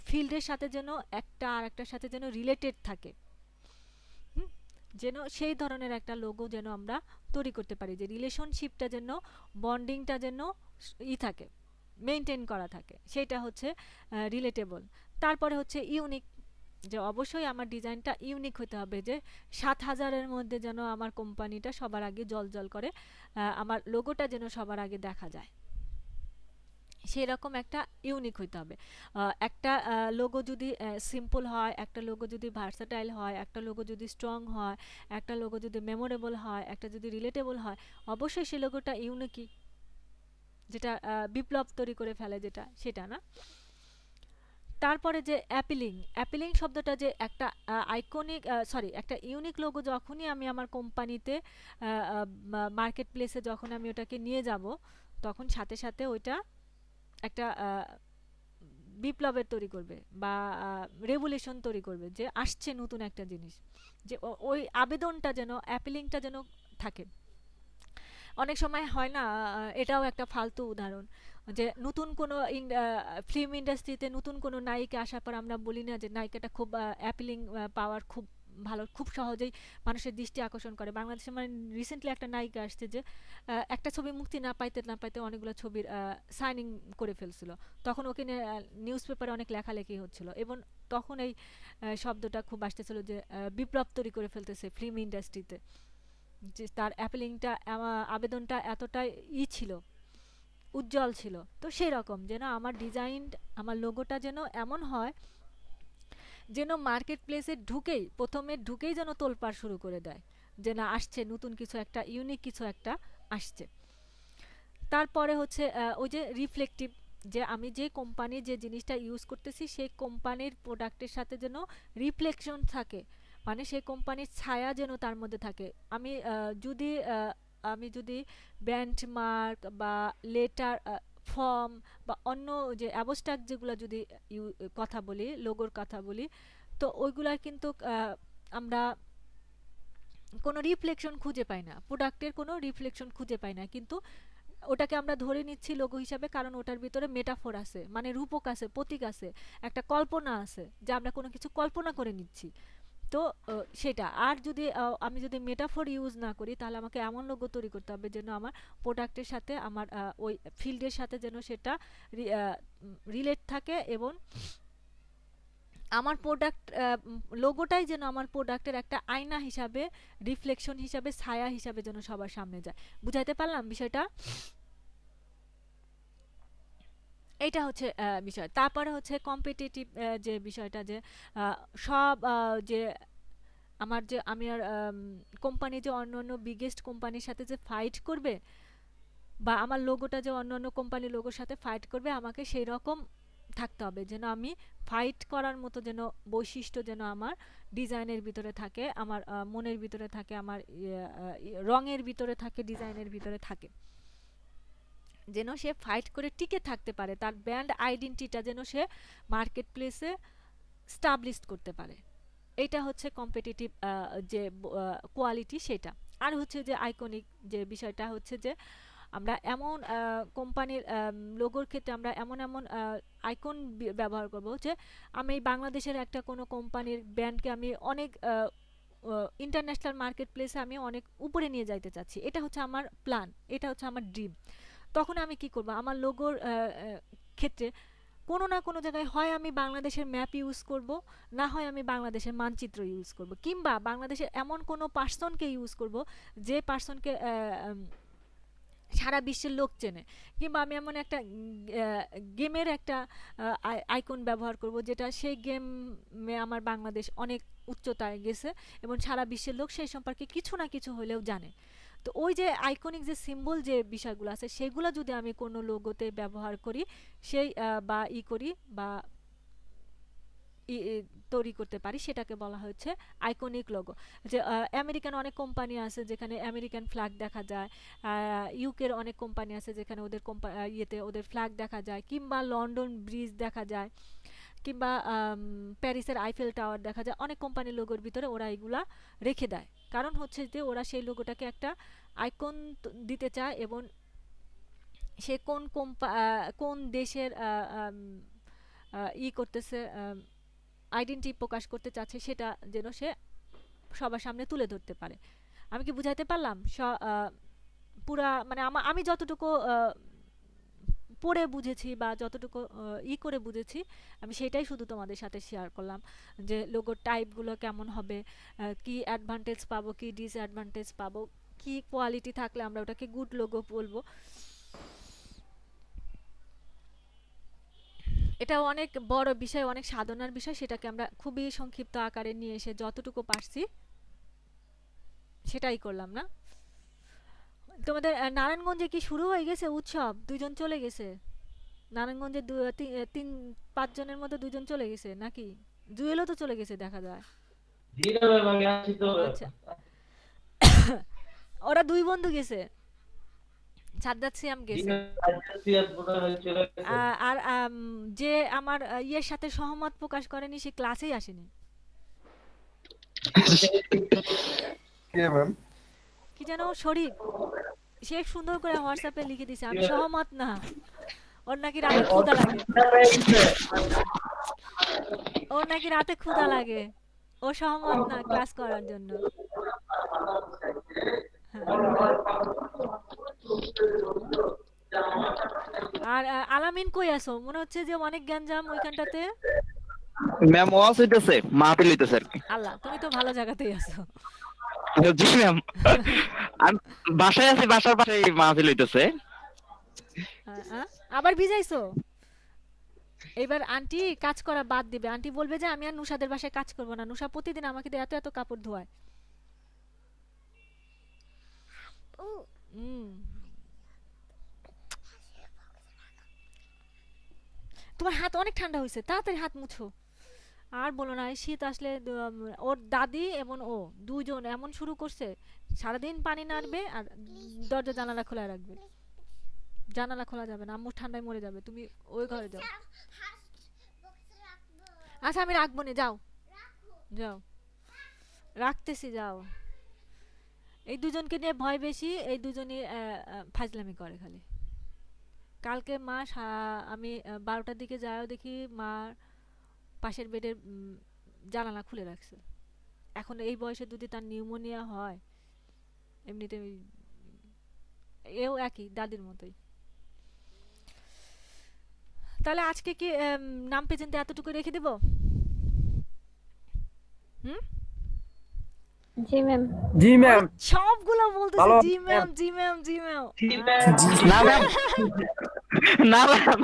ফিল্ডের সাথে যেন একটা আর একটার সাথে যেন রিলেটেড থাকে, যেন সেই ধরনের একটা লোগো যেন আমরা তৈরি করতে পারি, যে রিলেশনশিপটা যেন, বন্ডিংটা যেন থাকে, মেনটেন করা থাকে, সেটা হচ্ছে রিলেটেবল। তারপরে হচ্ছে ইউনিক, যে অবশ্যই আমার ডিজাইনটা ইউনিক হতে হবে, যে ৭,০০০-এর মধ্যে যেন আমার কোম্পানিটা সবার আগে জল করে, আমার লোগোটা যেন সবার আগে দেখা যায়, সেরকম একটা ইউনিক হইতে হবে। একটা লোগো যদি সিম্পল হয়, একটা লোগো যদি ভার্সাটাইল হয়, একটা লোগো যদি স্ট্রং হয়, একটা লোগো যদি মেমোরেবল হয়, একটা যদি রিলেটেবল হয়, অবশ্যই সেই লোগোটা ইউনিকই, যেটা বিপ্লব তৈরি করে ফেলে, যেটা সেটা, না? তারপরে যে অ্যাপিলিং শব্দটা, যে একটা আইকনিক, সরি, একটা ইউনিক লোগো যখনই আমি আমার কোম্পানিতে মার্কেট প্লেসে যখন আমি ওটাকে নিয়ে যাব, তখন সাথে সাথে ওইটা একটা বিপ্লবের তৈরি করবে, বা রেভলিউশন তৈরি করবে, যে আসছে নতুন একটা জিনিস, যে ওই আবেদনটা যেন, অ্যাপিলিংটা যেন থাকে। অনেক সময় হয় না, এটাও একটা ফালতু উদাহরণ, যে নতুন কোনো ফিল্ম ইন্ডাস্ট্রিতে নতুন কোনো নায়িকা আসার পর আমরা বলি না যে নায়িকাটা খুব অ্যাপিলিং, পাওয়ার খুব ভালো, খুব সহজেই মানুষের দৃষ্টি আকর্ষণ করে। বাংলাদেশে মানে রিসেন্টলি একটা নায়িকা আসছে, যে একটা ছবি মুক্তি না পাইতে অনেকগুলো ছবির সাইনিং করে ফেলছিল, তখন ওকে নিউজ পেপারে অনেক লেখালেখি হচ্ছিল, এবং তখন এই শব্দটা খুব আসতেছিল যে বিপ্লব তৈরি করে ফেলতেছে ফিল্ম ইন্ডাস্ট্রিতে, যে তার অ্যাপিলিংটা, আবেদনটা এতটাই ছিল, উজ্জ্বল ছিল। তো সেই রকম যেন আমার ডিজাইন, আমার লোগোটা যেন এমন হয় যেন মার্কেট প্লেসে প্রথমে ঢুকেই যেন তোলপাড় শুরু করে দেয়, যে না, আসছে নতুন কিছু একটা, ইউনিক কিছু একটা আসছে। তারপরে হচ্ছে ওই যে রিফ্লেকটিভ, যে আমি যে কোম্পানির যে জিনিসটা ইউজ করতেছি সেই কোম্পানির প্রোডাক্টের সাথে যেন রিফ্লেকশন থাকে, মানে সেই কোম্পানির ছায়া যেন তার মধ্যে থাকে। আমি যদি ব্যান্ডমার্ক বা লেটার ফর্ম বা অন্য যে অ্যাবস্ট্রাক্ট যেগুলো যদি কথা বলি, লোগোর কথা বলি, তো ওইগুলার কিন্তু আমরা কোনো রিফ্লেকশন খুঁজে পাই না, প্রোডাক্টের কোনো রিফ্লেকশন খুঁজে পাই না, কিন্তু ওটাকে আমরা ধরে নিচ্ছি লোগো হিসাবে, কারণ ওটার ভিতরে মেটাফোর আছে, মানে রূপক আছে, প্রতীক আছে, একটা কল্পনা আছে, যে আমরা কোনো কিছু কল্পনা করে নিচ্ছি। তো সেটা, আর যদি আমি যদি মেটাফোর ইউজ না করি, তাহলে আমাকে এমন লোগো তৈরি করতে হবে যেন আমার প্রোডাক্টের সাথে, আমার ওই ফিল্ডের সাথে যেন সেটা রিলেট থাকে, এবং আমার প্রোডাক্ট লোগোটাই যেন আমার প্রোডাক্টের একটা আয়না হিসাবে, রিফ্লেকশন হিসাবে, ছায়া হিসাবে যেন সবার সামনে যায়। বুঝাইতে পারলাম বিষয়টা? এটা হচ্ছে বিষয়। তারপরে হচ্ছে কম্পিটিটিভ যে বিষয়টা, যে সব যে আমার যে আমি আর কোম্পানি যে অন্য বিগেস্ট কোম্পানির সাথে যে ফাইট করবে, বা আমার লোগোটা যে অন্য কোম্পানির লোগোর সাথে ফাইট করবে, আমাকে সেই রকম থাকতে হবে যেন আমি ফাইট করার মতো যেন বৈশিষ্ট্য যেন আমার ডিজাইনের ভিতরে থাকে, আমার মনের ভিতরে থাকে, আমার রঙের ভিতরে থাকে, ডিজাইনের ভিতরে থাকে, যেন সে ফাইট করে টিকে থাকতে পারে, তার ব্র্যান্ড আইডেন্টিটিটা যেন সে মার্কেট প্লেসে স্টাবলিশ করতে পারে। এটা হচ্ছে কম্পিটিটিভ যে কোয়ালিটি সেটা। আর হচ্ছে যে আইকনিক যে বিষয়টা হচ্ছে যে আমরা এমন কোম্পানির লোগোর ক্ষেত্রে আমরা এমন আইকন ব্যবহার করব যে আমি বাংলাদেশের একটা কোনো কোম্পানির ব্র্যান্ডকে আমি অনেক ইন্টারন্যাশনাল মার্কেট প্লেসে আমি অনেক উপরে নিয়ে যাইতে চাচ্ছি, এটা হচ্ছে আমার প্ল্যান, এটা হচ্ছে আমার ড্রিম। তখন আমি কি করব, আমার লোগোর ক্ষেত্রে কোনো না কোনো জায়গায় হয় আমি বাংলাদেশের ম্যাপ ইউজ করব, না হয় আমি বাংলাদেশের মানচিত্র ইউজ করব, কিংবা বাংলাদেশের এমন কোনো পার্সনকে ইউজ করব যে পার্সনকে সারা বিশ্বের লোক চেনে, কিংবা আমি এমন একটা গেমের একটা আইকন ব্যবহার করব যেটা সেই গেমে আমার বাংলাদেশ অনেক উচ্চতায় গেছে এবং সারা বিশ্বের লোক সেই সম্পর্কে কিছু না কিছু হলেও জানে। তো ওই যে আইকনিক যে সিম্বল যে বিষয়গুলো আছে সেগুলো যদি আমি কোনো লোগোতে ব্যবহার করি, সেই বা করি বা তৈরি করতে পারি, সেটাকে বলা হচ্ছে আইকনিক লোগো। যে আমেরিকান অনেক কোম্পানি আছে যেখানে আমেরিকান ফ্ল্যাগ দেখা যায়, ইউকের অনেক কোম্পানি আছে যেখানে ওদের ইয়েতে ওদের ফ্ল্যাগ দেখা যায়, কিংবা লন্ডন ব্রিজ দেখা যায়, কিংবা প্যারিসের আইফেল টাওয়ার দেখা যায়। অনেক কোম্পানির লোগোর ভিতরে ওরা এগুলা রেখে দেয়, কারণ হচ্ছে যে ওরা সেই লোগোটাকে একটা আইকন দিতে চায় এবং সে কোন দেশের করতেছে, আইডেন্টি প্রকাশ করতে চাচ্ছে, সেটা যেন সে সবার সামনে তুলে ধরতে পারে। আমি কি বুঝাইতে পারলাম? পুরা মানে আমি যতটুকু পড়ে বুঝেছি বা যতটুকু করে বুঝেছি, আমি সেটাই শুধু তোমাদের সাথে শেয়ার করলাম, যে লোগোর টাইপগুলো কেমন হবে, কি অ্যাডভান্টেজ পাবো, কি ডিসঅ্যাডভান্টেজ পাবো, কি কোয়ালিটি থাকলে আমরা ওটাকে গুড লোগো বলবো। এটা অনেক বড় বিষয়, অনেক সাধনার বিষয়, সেটাকে আমরা খুবই সংক্ষিপ্ত আকারে নিয়ে এসে যতটুকু পারছি সেটাই করলাম না। তোমাদের নারায়ণগঞ্জে কি শুরু হয়ে গেছে উৎসব? 2 জন চলে গেছে নারায়ণগঞ্জে, 3-5 জনের মধ্যে 2 জন চলে গেছে নাকি? জুয়েলও তো চলে গেছে দেখা যায়। আচ্ছা ওরা 2 বন্ধু গেছে, সাদ্দাত সিয়াম গেছে, আর যে আমার ইয়ের সাথে সহমত প্রকাশ করেনি সে ক্লাসেই আসেনি। কি যেন শরীফ, সে সুন্দর করে হোয়াটসঅ্যাপে লিখে দিছে আমি সহমত না, ওর নাকি রাতে ক্ষুধা লাগে, ওর নাকি রাতে ক্ষুধা লাগে, ও সহমত না ক্লাস করার জন্য। আর আলামিন কই আছো? মনে হচ্ছে যে অনেক গ্যাঞ্জাম ওইখানটাতে। ম্যাম ওয়াজ হইতেছে, মাহফিল হইতেছে আর কি। আল্লাহ, তুমি তো ভালো জায়গাতেই আছো। জি ম্যাম, আমি বাসায় আছি, বাসার পাশে মাহফিল হইতেছে। আবার ভিজাইছো? এবার আন্টি কাজ করা বাদ দিবে, আন্টি বলবে যে আমি আর নুসাদের বাসায় কাজ করব না, নুসা প্রতিদিন আমাকে দিয়ে এত কাপড় ধোয়ায়। তোমার হাত অনেক ঠান্ডা হয়েছে, তাড়াতাড়ি হাত মুছো। আর বলো না, শীত আসলে ওর দাদি এবং ও 2 জন এমন শুরু করছে, সারাদিন পানি নাড়বে আর দরজা জানালা খোলা রাখবে। জানালা খোলা যাবে না, আম্মু ঠান্ডায় মরে যাবে, তুমি ওই ঘরে যাও। আচ্ছা আমি রাখবো না, যাও যাও, রাখতেছি, যাও। এই 2 জনকে নিয়ে ভয় বেশি, এই 2 জনই ফাজলামি করে খালি। কালকে মা আমি 12টার দিকে যাও দেখি মা পাশের বেডের জানালা খুলে রাখছে। এখন এই বয়সে যদি তার নিউমোনিয়া হয়, এমনিতে এও একই দাদির মতোই। তাহলে আজকে কি নাম পেজেন্টে এতটুকু রেখে দেব? জি ম্যাম। জি ম্যাম, সবগুলো বলতেছে জি ম্যাম, জি ম্যাম, জি ম্যাম। না ম্যাম, না ম্যাম,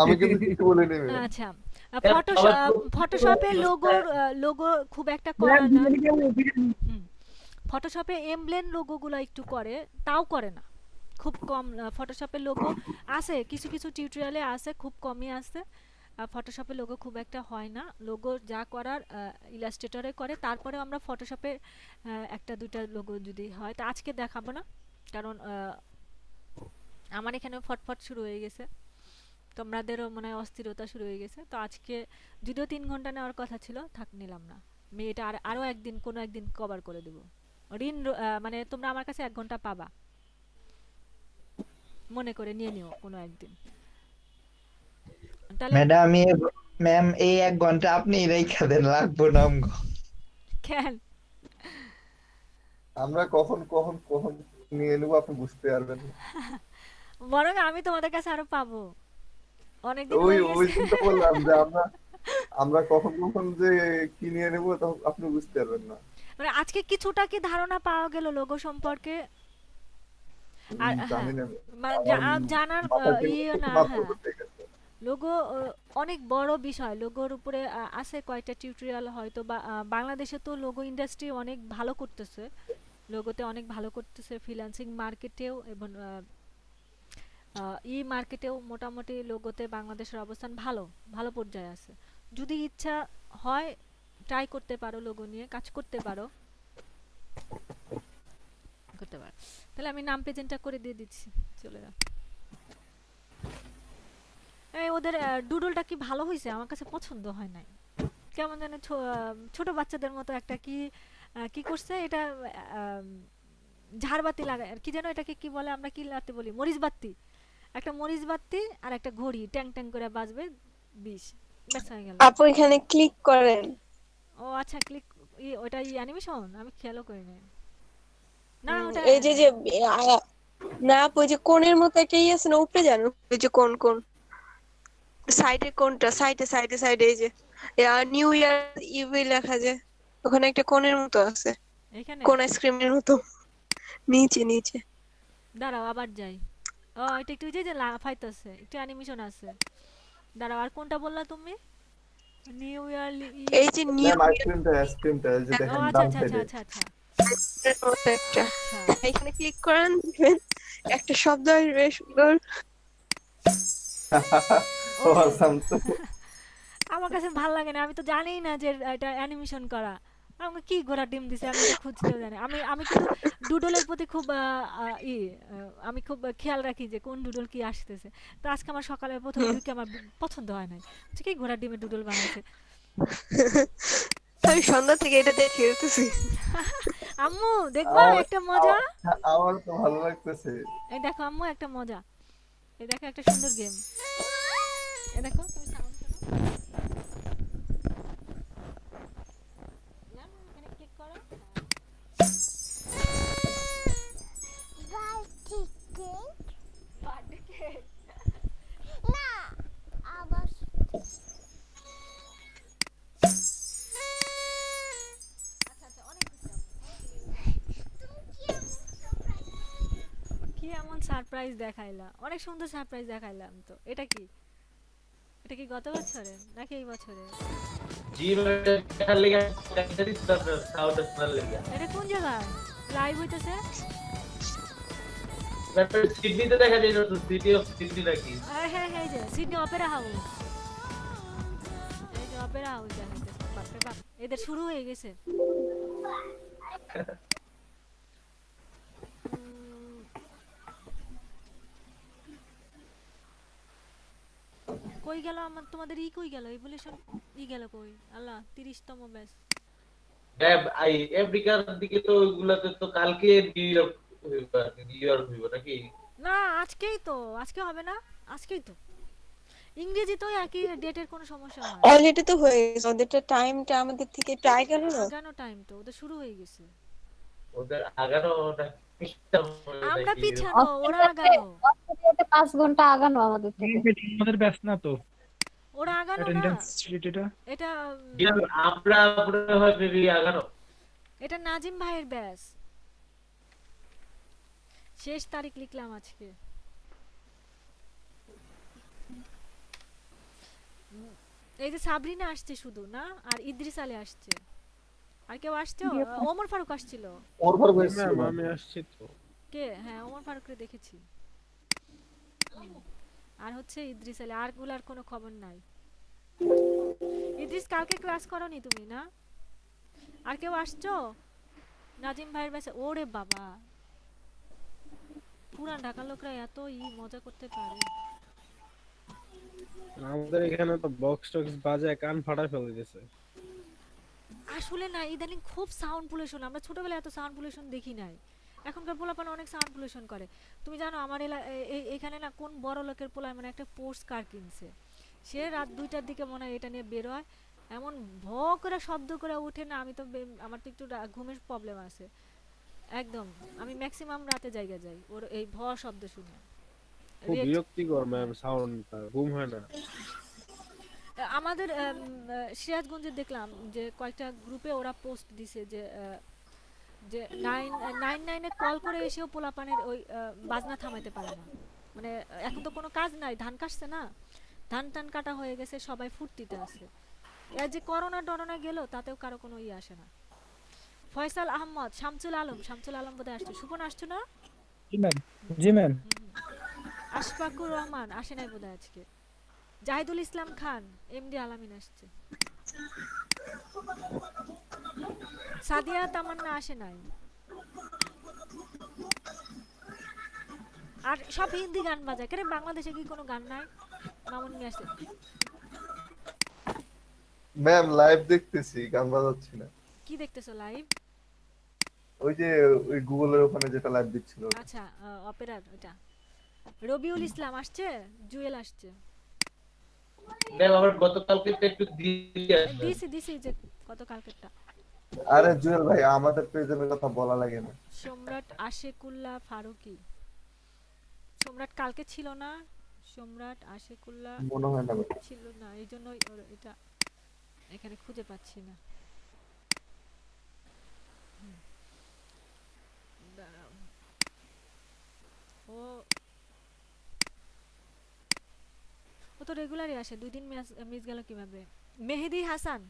আমি কিন্তু কিছু বলিনি ম্যাম। আচ্ছা, ফটোশপে লোগো খুব একটা করা না। ফটোশপে এমব্লেম লোগোগুলো একটু করে, তাও করে না, খুব কম। ফটোশপে লোগো আছে, কিছু কিছু টিউটোরিয়ালে আছে, খুব কমই আছে। ফটোশপে লোগো খুব একটা হয় না। লোগো যা করার ইলাস্ট্রেটরে করে, তারপরে আমরা ফটোশপে একটা দুইটা লোগো যদি হয়, তা আজকে দেখাবো না, কারণ আমার এখানে ফটফট শুরু হয়ে গেছে, তোমাদেরও মনে হয় অস্থিরতা শুরু হয়ে গেছে। তো আজকে যদিও 3 ঘন্টা নেওয়ার কথা ছিল, থাক নিলাম না। আমি এটা আরও একদিন, কোনো একদিন কভার করে দেবো। মানে তোমরা আমার কাছে 1 ঘন্টা পাবা, মনে করে নিয়ে নিও কোনো একদিন। তাহলে ম্যাম এই 1 ঘন্টা আপনি রেখা দেন, লাগবো না আমগো। কেন? আমরা কখন কখন কখন নিয়ে নেবো আপনি বুঝতে পারবেন না। বরং আমি তোমাদের কাছে আরো পাবো, অনেকদিন ওই হয়ে ওই গেছে। চিন্তা করলাম যে আমরা কখন কখন যে কি নিয়ে নেবো তখন আপনি বুঝতে পারবেন না। মানে আজকে কিছুটা কি ধারণা পাওয়া গেল লোগো সম্পর্কে? আর জানি না মানে জানার ইয়ে না। হ্যাঁ, লোগো অনেক বড় বিষয়। লোগোর উপরে আছে কয়েকটা টিউটোরিয়াল, হয়তো বা বাংলাদেশে তো লোগো ইন্ডাস্ট্রি অনেক ভালো করতেছে, লোগোতে অনেক ভালো করতেছে, ফ্রিল্যান্সিং মার্কেটেও এবং ই মার্কেটেও মোটামুটি লোগোতে বাংলাদেশের অবস্থান ভালো ভালো পর্যায়ে আছে। যদি ইচ্ছা হয় ট্রাই করতে পারো, লোগো নিয়ে কাজ করতে পারো। তাহলে আমি নাম প্রেজেন্টটা করে দিয়ে দিচ্ছি, চলে যাও। এই ওদের ডুডলটা কি ভালো হয়েছে? আমার কাছে পছন্দ হয় নাই, কেমন যেন ছোট বাচ্চাদের মতো একটা কি করছে এটা, ঝাড়বাতি লাগায়, কি যেন এটাকে কি বলে, আমরা কি লাগাতে বলি, মরিচ বাতি। একটা মরিচ বাতি আর একটা ঘড়ি ট্যাং ট্যাং করে বাজবে, 20 ব্যাস হয়ে গেল। আপু এখানে ক্লিক করেন। ও আচ্ছা, ক্লিক, ওটা অ্যানিমেশন আমি খেয়ালও করি নাই। না ওটা এই যে না আপু, ওই যে কোণের মতো একটা আছে না উপরে, জানো ওই যে কোন সাইডে, কোনটা সাইডে এই যে নিউ ইয়ার ইভি লেখা, যে ওখানে একটা কোণের মতো আছে, এখানে কোন আইসক্রিমের মতো নিচে। দাঁড়াও আবার যাই। ও এটা একটু যে লাফাইতেছে, একটু অ্যানিমেশন আছে। দাঁড়াও, আর কোনটা বললা তুমি? নিউ ইয়ার, এই যে নিউ আইসক্রিমটা এই যে দেখেন ডান সাইডে আচ্ছা একটা এখানে ক্লিক করেন, দেখবেন একটা শব্দ আসবে সুন্দর। আমার কাছে ভালো লাগে না, আমি তো জানিই না যে এটা অ্যানিমেশন করা। আমাকে কি ঘোড়া ডিম দিছে, আমি তো খুঁজতেও জানি। আমি কিন্তু ডুডলের প্রতি খুব আমি খুব খেয়াল রাখি যে কোন ডুডল কি আসতেছে। তো আজকে আমার সকালে প্রথম দিকে আমার পছন্দ হয় নাই, কি ঘোড়া ডিমের ডুডল বানাইছে। আমি সন্ধ্যা থেকে এটা দেখে খেলতেছি। আম্মু দেখবা একটা মজা, আমার তো ভালো লাগতেছে। এই দেখো আম্মু একটা মজা, এই দেখো একটা সুন্দর গেম, এই দেখো তুমি সাউন্ড শোনো। নাম এখানে ক্লিক করো। বার্থডে কেক না আবার আচ্ছা অনেক কি এমন সারপ্রাইজ দেখাইলা? অনেক সুন্দর সারপ্রাইজ দেখাইলাম তো। এটা কি গত বছরের নাকি এই বছরের? এটা কোন জায়গায় লাইভ হইতেছে? সিডনিতে দেখা যায়, সিটি অফ সিডনি নাকি? হ্যাঁ এই যে সিডনি অপেরা হাউস, এই যে অপেরা হাউস দেখাইতেছে। বাপরে বাপ, এদের শুরু হয়ে গেছে। কই গেল আমার তোমাদের কই গেল ইভলিউশন গেল কই? আল্লাহ 30তম ব্যাচ। আফ্রিকার দিকে তো ওইগুলাতে তো কালকে নিউ ইয়র্ক হইব নাকি? না আজকে হবে না, আজকেই তো। ইংরেজি তো একই ডেটের কোনো সমস্যা হয়। অলরেডি তো হয়ে গেছে, ওদেরটা টাইমটা আমাদের থেকে একটু আগে না, আগানো টাইম তো ওদের শুরু হয়ে গেছে। ওদের আগানো আমরা পিছানো, ওরা আগানো। 5 ঘন্টা আগানো আমাদের থেকে। আমাদের ব্যাচ না তো, ওরা আগানো না, এটা আমরা হয় বেবি আগানো। এটা নাজিম ভাইয়ের ব্যাচ, শেষ তারিখ লিখলাম আজকে। এই যে সাবরিনা আসছে শুধু না, আর ইদ্রিস আলী আসছে, আর কেউ আসছে? ওমর ফারুক আসছিল। ওর হয়েছে আমি আসছি তো। কে? হ্যাঁ, ওমর ফারুককে দেখেছি। আর হচ্ছে ইদ্রিস আলী, আর গুলার কোনো খবর নাই। ইদ্রিস কালকে ক্লাস করনি তুমি না? আর কেউ আসছো? নাজিম ভাইয়ের ব্যাচে? ওরে বাবা, পুরান ঢাকার লোকরা এত মজা করতে পারে। আমাদের এখানে তো বক্স টক্স বাজায় কান ফাটা ফেলে দিয়েছে। আসলে না, ইদানিং খুব সাউন্ড পলিউশন। আমরা ছোটবেলায় এত সাউন্ড পলিউশন দেখি নাই। এখনকার পোলাপান অনেক সাউন্ড পলিউশন করে। তুমি জানো আমার এখানে না কোন বড় লোকের পোলায় মানে একটা পোর্স কার কিনছে, সে রাত 2টার দিকে মনে হয় এটা নিয়ে বের হয়, এমন ভ করে শব্দ করে উঠে না, আমি তো আমার তো একটু ঘুমের প্রবলেম আছে একদম, আমি ম্যাক্সিমাম রাতে জায়গা যাই ওর এই ভ শব্দ শুনে। খুব বিরক্তিকর ম্যাম সাউন্ডটা, ঘুম হয় না। আমাদের সিরাজগঞ্জে দেখলাম যে কয়েকটা গ্রুপে ওরা পোস্ট দিছে যে যে 999 কল করে এসেও পোলাপানের ওই বাজনা থামাইতে পারে না। মানে এখন তো কোনো কাজ নাই, ধান কাটছে না, ধান টান কাটা হয়ে গেছে, সবাই ফুর্তিতে আছে। এই যে করোনা টরোনা গেল তাতেও কারো কোনো আসে না। ফয়সাল আহমদ, শামসুল আলম বোধহয় আসছে। সুপন আসছে না? জি ম্যাম। আশফাকুর রহমান আসে নাই বোধহয় আজকে। জাহিদুল ইসলাম খান, এমডি আলামিন আসছে। সাদিয়া তামান্না আসে নাই। আর সব হিন্দি গান বাজায়। কেন বাংলাদেশে কি কোনো গান নাই? মামুনি আসে। ম্যাম লাইভ দেখতেছি, গান বাজাচ্ছি না। কি দেখতেছো লাইভ? ওই যে ওই গুগলের ওখানে যেটা লাইভ দিচ্ছিল। আচ্ছা, অপেরার ওটা। রবিউল ইসলাম আসছে, জুয়েল আসছে। ম্যাম আবার গতকালকে তো একটু দিছি যে গতকালকেরটা। আরে জুয়েল ভাই, আমাদের প্রেজেন্টের কথা বলা লাগে না। সম্রাট আশেকুল্লাহ ফারুকি, সম্রাট কালকে ছিল না। সম্রাট আশেকুল্লাহ মনে হয় না ছিল না, এই জন্য এটা এখানে খুঁজে পাচ্ছি না। ও তো রেগুলারই আসে, 2 দিন মিস গেল কিভাবে? মেহেদি হাসান,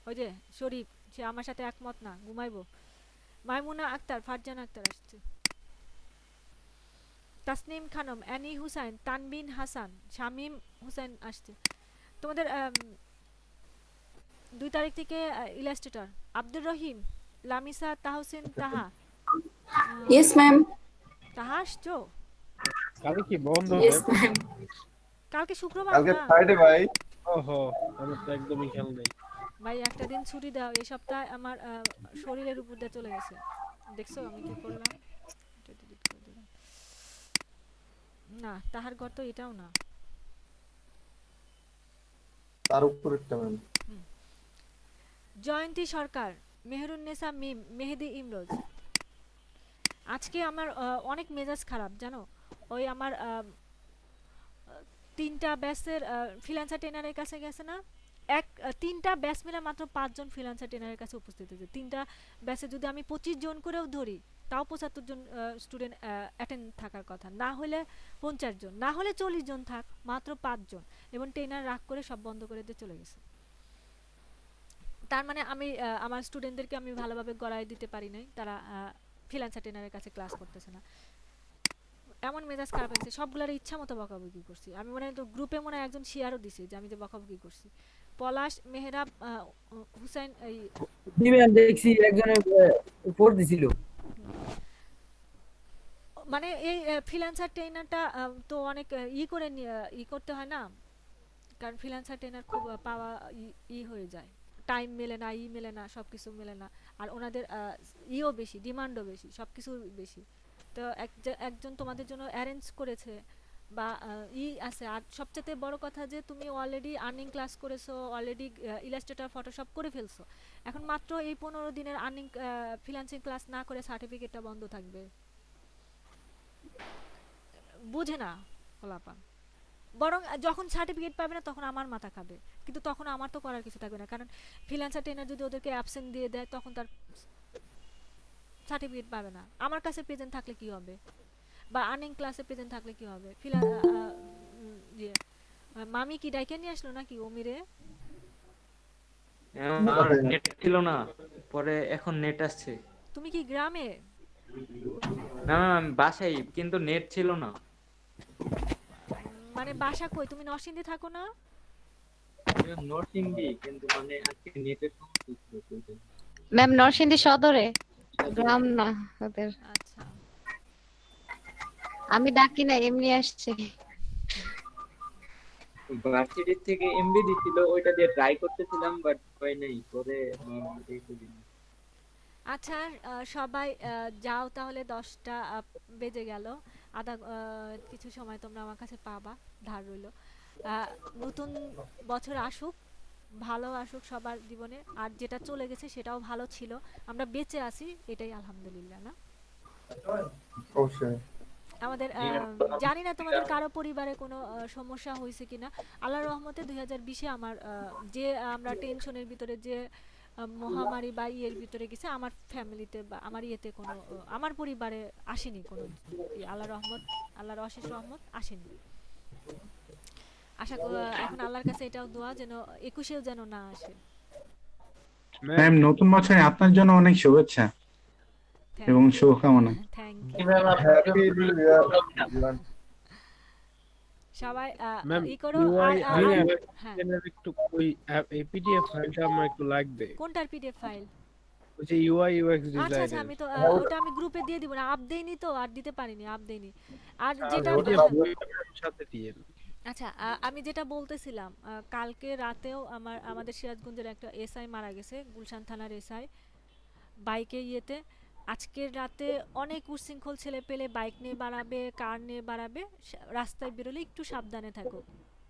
ওই যে শরীফ, সে আমার সাথে একমত না, ঘুমাইবো। মাইমুনা আক্তার, ফারজানা আক্তার আসছে। তাসনিম খানম, অ্যানি হুসাইন, তানবিন হাসান, শামিম হুসাইন আসছে। তোমাদের 2 তারিখ থেকে ইলাস্ট্রেটর আব্দুর রহিম, লামিসা তাহসিন তাহা। Yes ma'am. তাহা আসছো? কালকে কি বন্ধ? Yes ma'am. কালকে শুক্রবার কালকে না? ফ্রাইডে ভাই। ওহো, আমার তো একদমই খেয়াল নেই। ভাই একটা দিন ছুটি দাও, এই সপ্তাহে আমার শরীরের উপর দিয়ে চলে গেছে। দেখছো আমি কি করলাম? এটা ডিলিট করে দিলাম। না, তাহার ঘর তো এটাও না। তার উপরেরটা ম্যাম। জয়ন্তী সরকার, মেহরুন্নেসা মিম, মেহেদি ইমরোজ। আজকে আমার অনেক মেজাজ খারাপ জানো। ওই আমার 3টা ব্যাচের ফ্রিল্যান্সার ট্রেনারের কাছে গেছে না, 3টা ব্যাচ মিলে মাত্র 5 জন ফ্রিল্যান্সার ট্রেনারের কাছে উপস্থিত হয়েছে। 3টা ব্যাচে যদি আমি 25 জন করেও ধরি, তাও 75 জন স্টুডেন্ট অ্যাটেন্ড থাকার কথা, না হলে 50 জন, না হলে 40 জন থাক, মাত্র 5 জন। এবং ট্রেনার রাগ করে সব বন্ধ করে দিয়ে চলে গেছে। তার মানে আমি আমার স্টুডেন্টদেরকে আমি ভালোভাবে গড়াই দিতে পারি নাই, তারা ফ্রিল্যান্সার ট্রেনারের কাছে ক্লাস করতেছে না। এমন মেজাজ খারাপ হয়েছে, সবগুলোর ইচ্ছা মতো বকাবকি করছি আমি। মনে হয় তো গ্রুপে মনে হয় একজন শেয়ারও দিছে যে আমি যে বকাবকি করছি। পলাশ, মেহরাব, হুসাইন, এই দেখছি একজনে উপর দিছিল। মানে এই ফ্রিল্যান্সার ট্রেনারটা তো অনেক করে করতে হয় না, কারণ ফ্রিল্যান্সার ট্রেনার খুব পাওয়া হয়ে যায়, টাইম মেলে না, মেলে না, সব কিছু মেলে না। আর ওনাদের বেশি, ডিমান্ডও বেশি, সব কিছু বেশি। তো একজন তোমাদের জন্য অ্যারেঞ্জ করেছে বা আছে। আর সবচেয়ে বড় কথা যে তুমি অলরেডি আর্নিং ক্লাস করেছো, অলরেডি ইলাস্ট্রেটর ফটোশপ করে ফেলছো, এখন মাত্র এই 15 দিনের আর্নিং ফ্রিল্যান্সিং ক্লাস না করে সার্টিফিকেটটা বন্ধ থাকবে। বুঝে না ফলাফল। বরং যখন সার্টিফিকেট পাবে না তখন আমার মাথা খাবে, কিন্তু তখন আমার তো করার কিছু থাকবে না, কারণ ফ্রিল্যান্সার ট্রেনার যদি ওদেরকে অ্যাবসেন্ট দিয়ে দেয় তখন তার সার্টিফিকেট পাবে না। আমার কাছে প্রেজেন্ট থাকলে কি হবে? বা আর্নিং ক্লাসে প্রেজেন্ট থাকলে কি হবে? ইয়ে, মামি কি ডাইকে নিয়ে আসলো নাকি অমিরে? আমার নেট ছিল না, পরে এখন নেট আসছে। তুমি কি গ্রামে? না না, আমি বাসায়, কিন্তু নেট ছিল না। মানে বাসা কই? তুমি নরসিংদী থাকো না? নরসিংদী, কিন্তু মানে আজকে নেটের সমস্যা ছিল। ম্যাম নরসিংদী সদরে, গ্রাম না ওদের। আচ্ছা, আমি ডাকি না, এমনি আসছে। ভার্সিটি থেকে এমবি দিছিল, ওইটা দিয়ে ট্রাই করতেছিলাম, বাট হয় নাই। পরে আচ্ছা, সবাই যাও তাহলে, 10টা বেজে গেল। কিছু সময় তোমরা আমার কাছে পাবা, ধার রইলো। নতুন বছর আসুক, ভালো আসুক সবার জীবনে। আর যেটা চলে গেছে সেটাও ভালো ছিল, আমরা বেঁচে আছি, এটাই আলহামদুলিল্লাহ না? অবশ্যই। আমাদের জানি না তোমাদের কারো পরিবারে কোনো সমস্যা হয়েছে কিনা। আল্লাহর রহমতে 2020-এ আমার যে আমরা টেনশনের ভিতরে যে মহামারী বা ইয়ের ভিতরে গেছে, আমার ফ্যামিলিতে বা আমার ইয়েতে কোনো আমার পরিবারে আসেনি কোনো। আল্লাহর রহমত, আল্লাহর অশেষ রহমত আসেনি। আশা করি এখন আল্লাহর কাছে এটাও দোয়া যেন 21-এও যেন না আসে। ম্যাম নতুন বছরে আপনার জন্য অনেক শুভেচ্ছা এবং শুভকামনা। থ্যাংক হ্যাপি নিউ ইয়ার। সবাই ম্যাম ই করো। হ্যাঁ, একটু ওই এই পিডিএফ ফাইলটা আমার একটু লাগবে। কোনটার পিডিএফ ফাইল? ওই যে ইউআই ইউএক্স আচ্ছা আচ্ছা, ডিজাইনের। আমি তো ওটা আমি গ্রুপে দিয়ে দিব না, আপ দেইনি তো, আর দিতে পারিনি, আপ দেইনি। আর যেটা সাথে দিয়ে। আচ্ছা, আমি যেটা বলতেছিলাম, কালকে রাতেও আমাদের সিরাজগঞ্জের একটা এসআই মারা গেছে, গুলশান থানার এসআই, বাইকে ইয়েতে। আজকের রাতে অনেক উচ্ছৃঙ্খল ছেলে পেলে বাইক নিয়ে বাড়াবে, কার নিয়ে বাড়াবে। রাস্তায় বেরোলে একটু সাবধানে থাকো,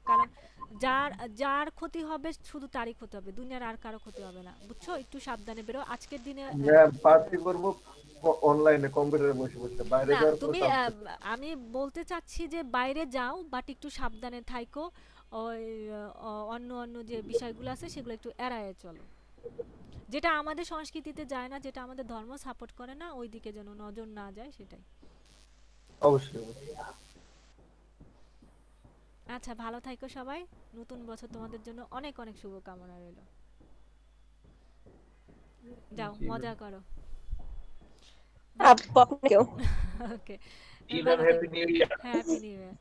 কারণ যার ক্ষতি হবে শুধু তারই ক্ষতি হবে, দুনিয়ার আর কারো ক্ষতি হবে না, বুঝছো? একটু সাবধানে বেরো আজকের দিনে। পার্টি করব অনলাইনে, কম্পিউটারে বসে বসে, বাইরে না, যাওয়ার তুমি আমি বলতে চাচ্ছি যে বাইরে যাও, বাট একটু সাবধানে থাইকো। ওই অন্য যে বিষয়গুলো আছে সেগুলো একটু এড়ায় চলো, যেটা আমাদের সংস্কৃতিতে যায় না, যেটা আমাদের ধর্ম সাপোর্ট করে না, ওই দিকে যেন নজর না যায়, সেটাই। অবশ্যই। আচ্ছা, ভালো থাইকো সবাই। নতুন বছর তোমাদের জন্য অনেক অনেক শুভকামনা রইল। যাও মজা করো। আপনাকেও। Okay, happy new year. Happy new ইয়ার।